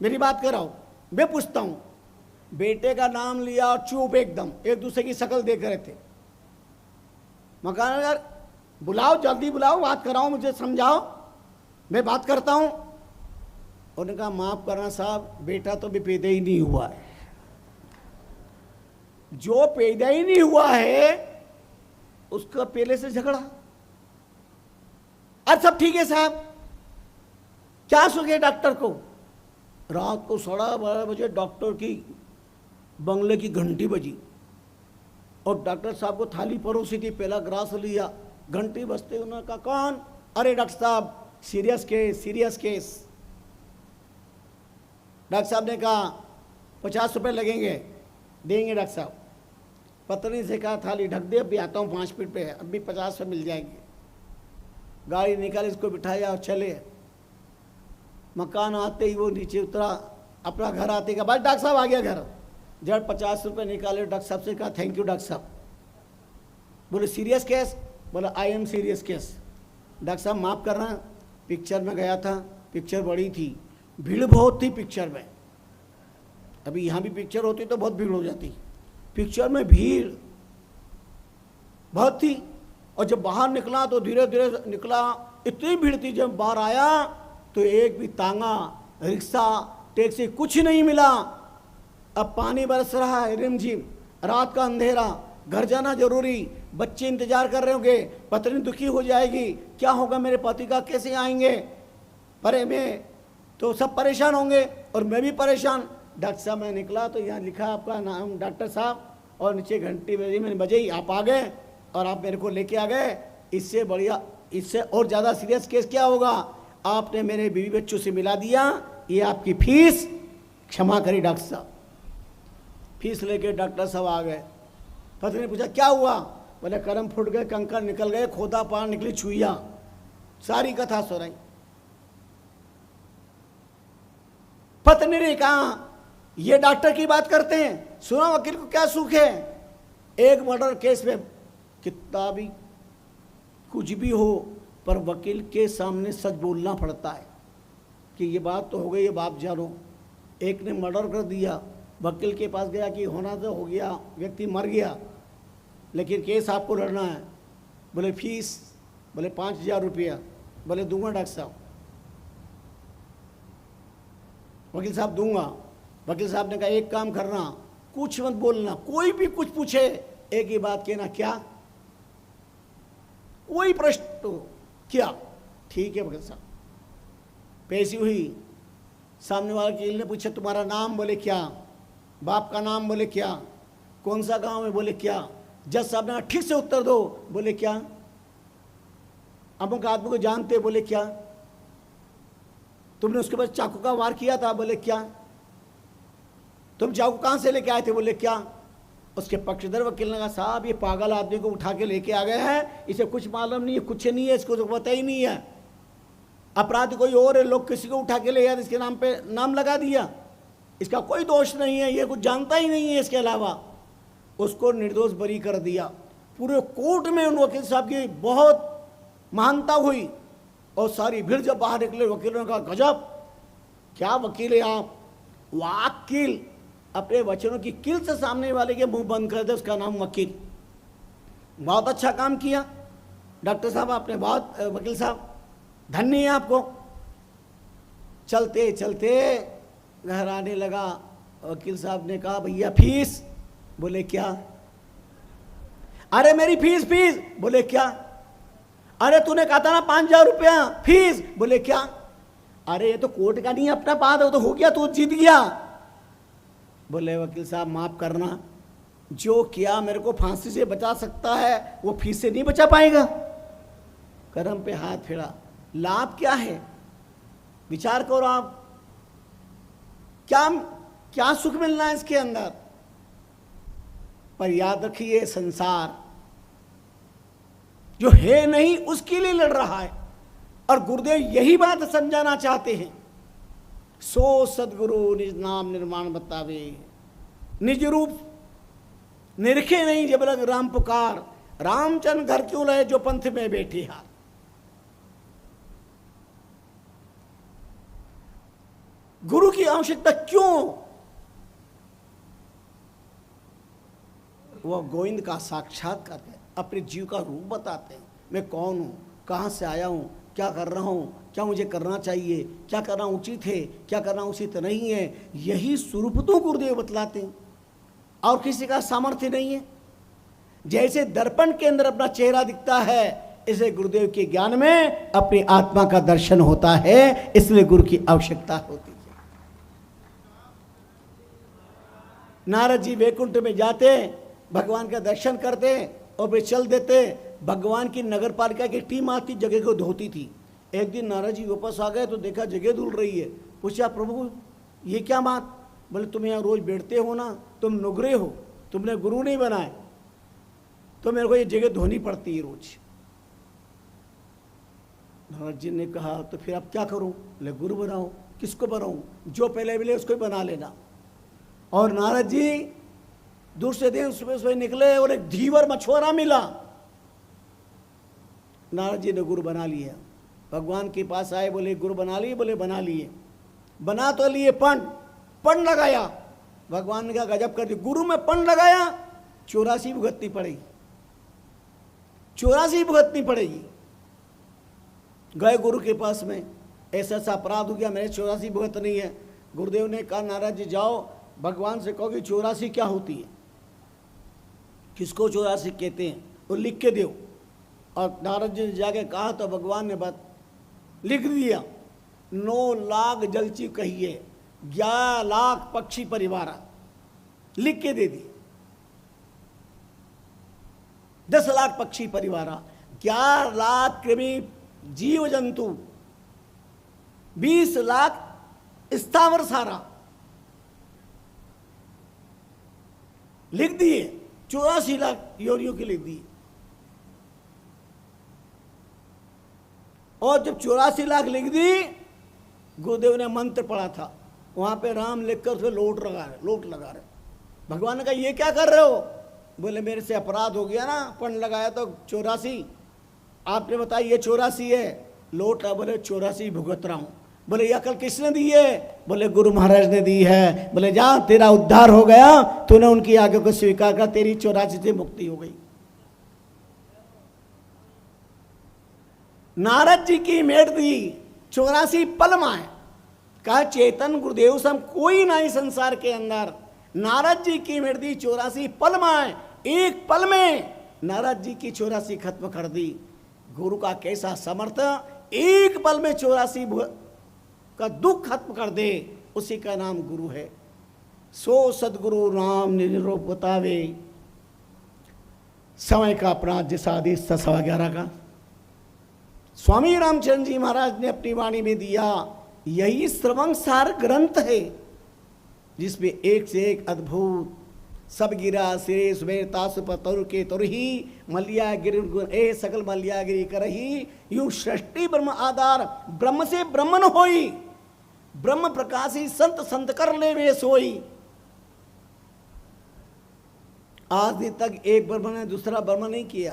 मेरी बात कराओ, मैं पूछता हूं। बेटे का नाम लिया और चुप एकदम, एक दूसरे की शक्ल देख रहे थे। मकान यार बुलाओ, जल्दी बुलाओ, बात कराओ, मुझे समझाओ, मैं बात करता हूं। उन्होंने कहा माफ करना साहब, बेटा तो भी पैदा ही नहीं हुआ है, जो पैदा ही नहीं हुआ है उसका पहले से झगड़ा। आज सब ठीक है साहब, क्या सुख है डॉक्टर को। रात को 12:30 बजे डॉक्टर की बंगले की घंटी बजी और डॉक्टर साहब को थाली परोसी थी, पहला ग्रास लिया, घंटी बजते उन्होंने कहा कौन, अरे डॉक्टर साहब serious case serious case. Doctor साहब ने कहा 50 रुपये लगेंगे, देंगे डॉक्टर साहब। पत्नी से कहा थाली ढक दे, अभी आता हूँ 5 मिनट पे, अभी 50 रुपये मिल जाएंगे। गाड़ी निकाली, इसको बिठाया और चले। मकान आते ही वो नीचे उतरा, अपना घर आते का भाई डॉक्टर साहब आ गया घर। जब 50 रुपये निकाले डॉक्टर साहब से कहा थैंक यू डॉक्टर साहब। बोले सीरियस केस, बोला I am serious case. Doctor साहब माफ़ करना, पिक्चर में गया था, पिक्चर बड़ी थी, भीड़ बहुत थी पिक्चर में, अभी यहाँ भी पिक्चर होती तो बहुत भीड़ हो जाती, पिक्चर में भीड़ बहुत थी। और जब बाहर निकला तो धीरे धीरे निकला, इतनी भीड़ थी, जब बाहर आया तो एक भी तांगा रिक्शा टैक्सी कुछ नहीं मिला। अब पानी बरस रहा है रिमझिम, रात का अंधेरा, घर जाना जरूरी, बच्चे इंतजार कर रहे होंगे, पत्नी दुखी हो जाएगी, क्या होगा मेरे पति का, कैसे आएंगे, परे में तो सब परेशान होंगे और मैं भी परेशान। डॉक्टर साहब मैं निकला तो यहाँ लिखा आपका नाम डॉक्टर साहब, और नीचे घंटी बजी, मैंने बजाई, आप आ गए और आप मेरे को लेके आ गए। इससे बढ़िया, इससे और ज़्यादा सीरियस केस क्या होगा, आपने मेरे बीवी बच्चों से मिला दिया, ये आपकी फीस, क्षमा करी डॉक्टर साहब। फीस लेके डॉक्टर साहब आ गए। पत्नी ने पूछा क्या हुआ, बोले कर्म फूट गए, कंकर निकल गए, खोदा पान निकली छुइया, सारी कथा सुनाई। पत्नी ने कहा ये डॉक्टर की बात करते हैं, सुनो वकील को क्या सुख है, एक मर्डर केस में कितना भी कुछ भी हो पर वकील के सामने सच बोलना पड़ता है कि ये बात तो हो गई, ये बात जानो। एक ने मर्डर कर दिया, वकील के पास गया कि होना तो हो गया, व्यक्ति मर गया, लेकिन केस आपको लड़ना है। बोले फीस, बोले 5000 रुपया, बोले दूंगा डॉक्टर साहब। वकील साहब दूंगा। वकील साहब ने कहा एक काम करना, कुछ मत बोलना, कोई भी कुछ पूछे एक ही बात कहना, क्या, कोई प्रश्न तो क्या, ठीक है वकील साहब। पैसी हुई, सामने वाले वकील ने पूछा तुम्हारा नाम, बोले क्या, बाप का नाम, बोले क्या, कौन सा गांव है, बोले क्या। जज साहब ने ठीक से उत्तर दो, बोले क्या, अमुक आदमी को जानते, बोले क्या, तुमने उसके पास चाकू का वार किया था, बोले क्या, तुम चाकू कहां से लेके आए थे, बोले क्या, उसके पक्षधर वकील ने कहा साहब ये पागल आदमी को उठा के लेके आ गए हैं, इसे कुछ मालूम नहीं है, कुछ नहीं है, इसको तो पता ही नहीं है, अपराध कोई और है, लोग किसी को उठा के ले आए, इसके नाम पे नाम लगा दिया, इसका कोई दोष नहीं है, ये कुछ जानता ही नहीं है इसके अलावा। उसको निर्दोष बरी कर दिया। पूरे कोर्ट में उन वकील साहब की बहुत महानता हुई और सारी भीड़ जब बाहर निकले, वकीलों ने कहा गजब, क्या वकील है आप, वकील, अपने वचनों की किल से सामने वाले के मुंह बंद कर दे, उसका नाम वकील। बहुत अच्छा काम किया डॉक्टर साहब आपने, बहुत, वकील साहब धन्य है आपको। चलते चलते घर आने लगा, वकील साहब ने कहा भैया फीस, बोले क्या, अरे मेरी फीस, बोले क्या, अरे तूने कहा था ना 5,000 रुपया फीस, बोले क्या, अरे ये तो कोर्ट का नहीं अपना बात है, तो हो गया, तू जीत गया। बोले वकील साहब माफ करना, जो किया मेरे को फांसी से बचा सकता है वो फीस से नहीं बचा पाएगा। करम पे हाथ फेरा, लाभ क्या है, विचार करो आप, क्या क्या सुख मिलना है इसके अंदर। पर याद रखिए संसार जो है नहीं उसके लिए लड़ रहा है, और गुरुदेव यही बात समझाना चाहते हैं। सो सदगुरु निज नाम निर्माण बतावे, निज रूप निरखे नहीं जब लग राम पुकार, रामचंद्र घर क्यों रहे जो पंथ में बैठे हार। गुरु की आवश्यकता क्यों, वह गोविंद का साक्षात्कार है, अपने जीव का रूप बताते हैं, मैं कौन हूं, कहां से आया हूं, क्या कर रहा हूं, क्या मुझे करना चाहिए, क्या करना उचित है, क्या करना उचित नहीं है, यही स्वरूप तो गुरुदेव बतलाते हैं, और किसी का सामर्थ्य नहीं है। जैसे दर्पण के अंदर अपना चेहरा दिखता है, इसे गुरुदेव के ज्ञान में अपनी आत्मा का दर्शन होता है, इसलिए गुरु की आवश्यकता होती है। नारद जी वैकुंठ में जाते, भगवान का दर्शन करते और फिर चल देते। भगवान की नगर पालिका की टीम आती, जगह को धोती थी। एक दिन नारद जी वापस आ गए तो देखा जगह धुल रही है। पूछा प्रभु ये क्या बात, बोले तुम यहाँ रोज बैठते हो ना, तुम नुगरे हो, तुमने गुरु नहीं बनाए, तो मेरे को ये जगह धोनी पड़ती है रोज। नारद जी ने कहा तो फिर अब क्या करूं, बोले गुरु बनाओ। किसको बनाऊं, जो पहले मिले उसको ही बना लेना। और नारद जी दूसरे दिन सुबह सुबह निकले और एक धीवर मछुआरा मिला, नारद जी ने गुरु बना लिया। भगवान के पास आए, बोले गुरु बना लिए, बोले बना लिए। बना तो लिए पण लगाया। भगवान ने कहा गजब कर दी, गुरु में पण लगाया, 84 भुगतनी पड़ेगी, 84 भुगतनी पड़ेगी। गए गुरु के पास में, ऐसा ऐसा अपराध हो गया, मेरे 84 भुगत नहीं है। गुरुदेव ने कहा नारद जी जाओ भगवान से कहो कि 84 क्या होती है, किसको 84 कहते हैं, वो लिख के दो। और नारद जी ने जाके कहा तो भगवान ने बात लिख दिया। 9 लाख जलची कहिए, 11 लाख पक्षी परिवार लिख के दे दिए। 10 लाख पक्षी परिवार, 11 लाख कृमि जीव जंतु, 20 लाख स्थावर सारा लिख दिए। 84 लाख योनियों के लिख दिए। और जब 84 लाख लिख दी, गुरुदेव ने मंत्र पढ़ा था, वहां पे राम लिखकर उसमें लोट लगा रहे। भगवान ने कहा ये क्या कर रहे हो, बोले मेरे से अपराध हो गया ना, पण लगाया तो 84, आपने बताया ये 84 है, लोट रहा, बोले 84 भुगत रहा हूं। बोले ये अकल किसने दी है, बोले गुरु महाराज ने दी है। बोले जा तेरा उद्धार हो गया, तूने उनकी आज्ञा को स्वीकार कर, तेरी 84 से मुक्ति हो गई। नारद जी की मेट दी 84 पल माए, कहा चेतन गुरुदेव सम कोई नहीं संसार के अंदर। नारद जी की मेट दी 84 पल माए, एक पल में नारद जी की 84 खत्म कर दी। गुरु का कैसा समर्थ, एक पल में 84 का दुख खत्म कर दे, उसी का नाम गुरु है। सो सदगुरु नाम निरूप बतावे। समय का अपना जिस आदेश था 11:15 का स्वामी रामचंद्र जी महाराज ने अपनी वाणी में दिया। यही श्रवण सार ग्रंथ है जिसमें एक से एक अद्भुत सब गिरा सिरे सुबेर तासु पर तरु के तरही मलिया गिर ए सकल मलिया गिरी करही। यूं सृष्टि ब्रह्म आधार ब्रह्म से ब्रह्मन होई, ब्रह्म प्रकाशी संत संत कर ले वे सोई। आज दिन तक एक ब्रह्म ने दूसरा ब्रह्म नहीं किया,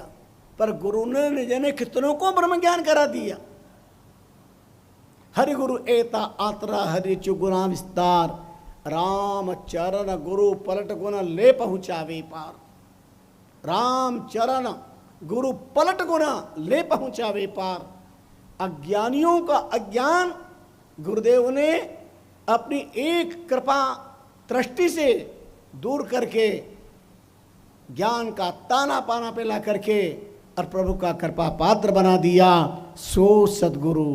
पर गुरु ने निजने कितनों को ब्रह्म ज्ञान करा दिया। हरि गुरु एता आतरा हरि चुगुना विस्तार, राम चरण गुरु पलट गुना ले पहुंचावे पार। राम चरण गुरु पलट गुना ले पहुंचावे पार। अज्ञानियों का अज्ञान गुरुदेव ने अपनी एक कृपा दृष्टि से दूर करके ज्ञान का ताना पाना पे ला करके और प्रभु का कृपा पात्र बना दिया। सो सदगुरु,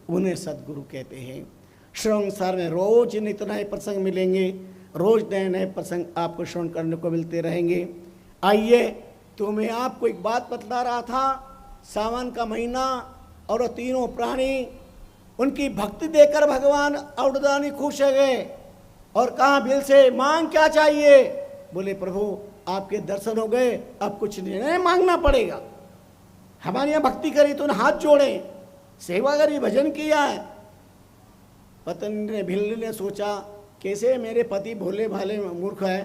उन्हें सदगुरु कहते हैं। श्रवण सार में रोज नित नए प्रसंग मिलेंगे, रोज नए नए प्रसंग आपको श्रवण करने को मिलते रहेंगे। आइए, तो मैं आपको एक बात बतला रहा था, सावन का महीना और तीनों प्राणी उनकी भक्ति देकर भगवान औरदानी खुश हो गए और कहा बिल से मांग क्या चाहिए। बोले प्रभु आपके दर्शन हो गए, अब कुछ नहीं मांगना पड़ेगा। हमारे यहाँ भक्ति करी तो हाथ जोड़े, सेवा करी, भजन किया है। पत्नी ने भिल्ली ने सोचा कैसे मेरे पति भोले भाले मूर्ख है,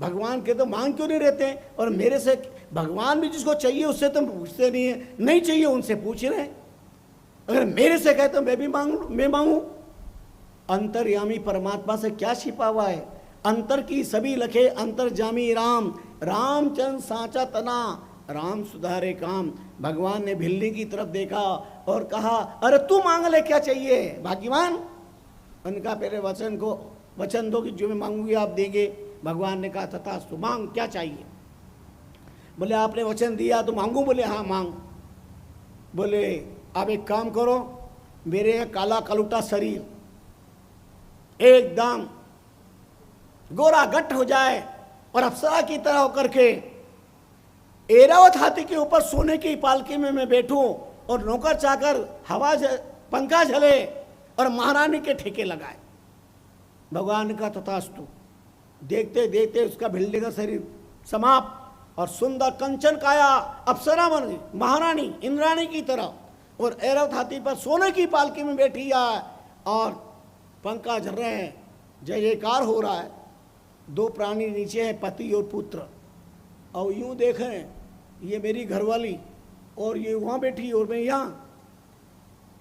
भगवान के तो मांग क्यों नहीं रहते, और मेरे से भगवान भी जिसको चाहिए उससे तो पूछते नहीं है, नहीं चाहिए उनसे पूछ रहे। अगर मेरे से कहते तो मैं मांगू। अंतर्यामी परमात्मा से क्या छिपा हुआ है। अंतर की सभी लखे अंतर्जामी राम, रामचंद्र साचा तना, राम सुधारे काम। भगवान ने भिल्ली की तरफ देखा और कहा अरे तू मांग ले क्या चाहिए भाग्यवान। उनका पहले वचन दो कि जो मैं मांगूंगी आप देंगे। भगवान ने कहा तथास्तु, मांग क्या चाहिए। बोले आपने वचन दिया तो मांगू। बोले हाँ मांग। बोले आप एक काम करो, मेरे काला कलुटा शरीर एकदम गोरा गट्ट हो जाए और अप्सरा की तरह होकर के एरावत हाथी के ऊपर सोने की पालकी में मैं बैठूं और नौकर चाकर हवा पंखा झले और महारानी के ठेके लगाए। भगवान का तथास्तु। देखते देखते उसका भिल्ली का शरीर समाप्त और सुंदर कंचन काया अप्सरा बन गई, महारानी इंद्राणी की तरह, और एरावत हाथी पर सोने की पालकी में बैठी है और पंखा झल रहे हैं, जय जयकार हो रहा है। दो प्राणी नीचे हैं, पति और पुत्र, और यूं देखें ये मेरी घरवाली और ये वहाँ बैठी और मैं यहाँ।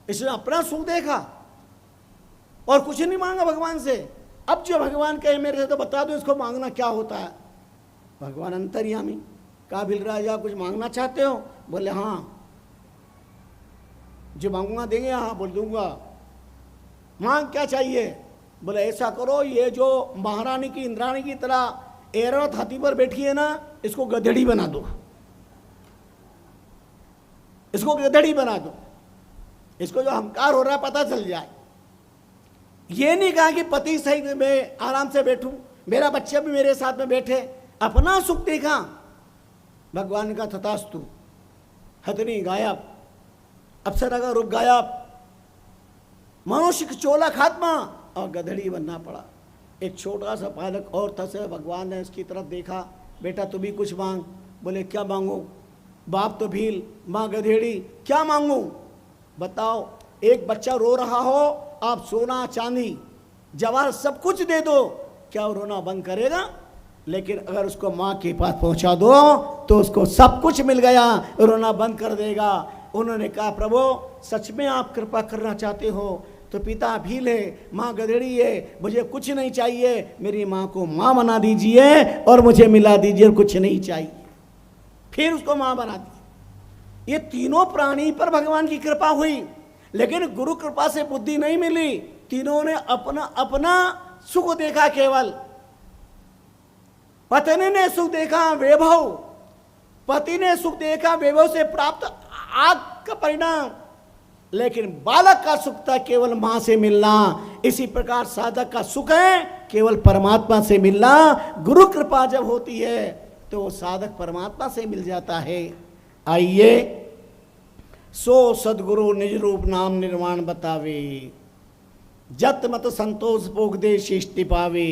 इसने अपना सुख देखा और कुछ नहीं मांगा भगवान से। अब जो भगवान कहे मेरे से तो बता दो इसको मांगना क्या होता है। भगवान अंतर्यामी कहा भिल राजा कुछ मांगना चाहते हो। बोले हाँ, जो मांगूंगा देंगे। हाँ बोल दूंगा। मांग क्या चाहिए। बोले ऐसा करो, ये जो महारानी की इंद्राणी की तरह एरावत हाथी पर बैठी है ना, इसको गधेड़ी बना दो, इसको गधेड़ी बना दो, इसको जो अहंकार हो रहा है पता चल जाए। ये नहीं कहा कि पति सही मैं आराम से बैठूं, मेरा बच्चा भी मेरे साथ में बैठे, अपना सुख देखा। भगवान का तथास्तु। हथनी गायब, अप्सरा का रूप गायब, मनुष्य का चोला खात्मा और गधड़ी बनना पड़ा। एक छोटा सा बालक और था से भगवान ने उसकी तरफ देखा, बेटा तू भी कुछ मांग। बोले क्या मांगू। बाप तो भील, माँ गधेड़ी, क्या मांगू बताओ। एक बच्चा रो रहा हो, आप सोना चांदी जवाहर सब कुछ दे दो, क्या वो रोना बंद करेगा। लेकिन अगर उसको माँ के पास पहुंचा दो तो उसको सब कुछ मिल गया, रोना बंद कर देगा। उन्होंने कहा प्रभु सच में आप कृपा करना चाहते हो तो पिता भील है, माँ गधेड़ी है, मुझे कुछ नहीं चाहिए, मेरी माँ को माँ बना दीजिए और मुझे मिला दीजिए, कुछ नहीं चाहिए। फिर उसको माँ बना दी। ये तीनों प्राणी पर भगवान की कृपा हुई, लेकिन गुरु कृपा से बुद्धि नहीं मिली। तीनों ने अपना अपना सुख देखा। केवल पत्नी ने सुख देखा वैभव, पति ने सुख देखा वैभव से प्राप्त आग का परिणाम, लेकिन बालक का सुख था केवल मां से मिलना। इसी प्रकार साधक का सुख है केवल परमात्मा से मिलना। गुरु कृपा जब होती है तो साधक परमात्मा से मिल जाता है। आइए, सो सदगुरु निज रूप नाम निर्माण बतावे, जत मत संतोष भोग दे शिष्टि पावे।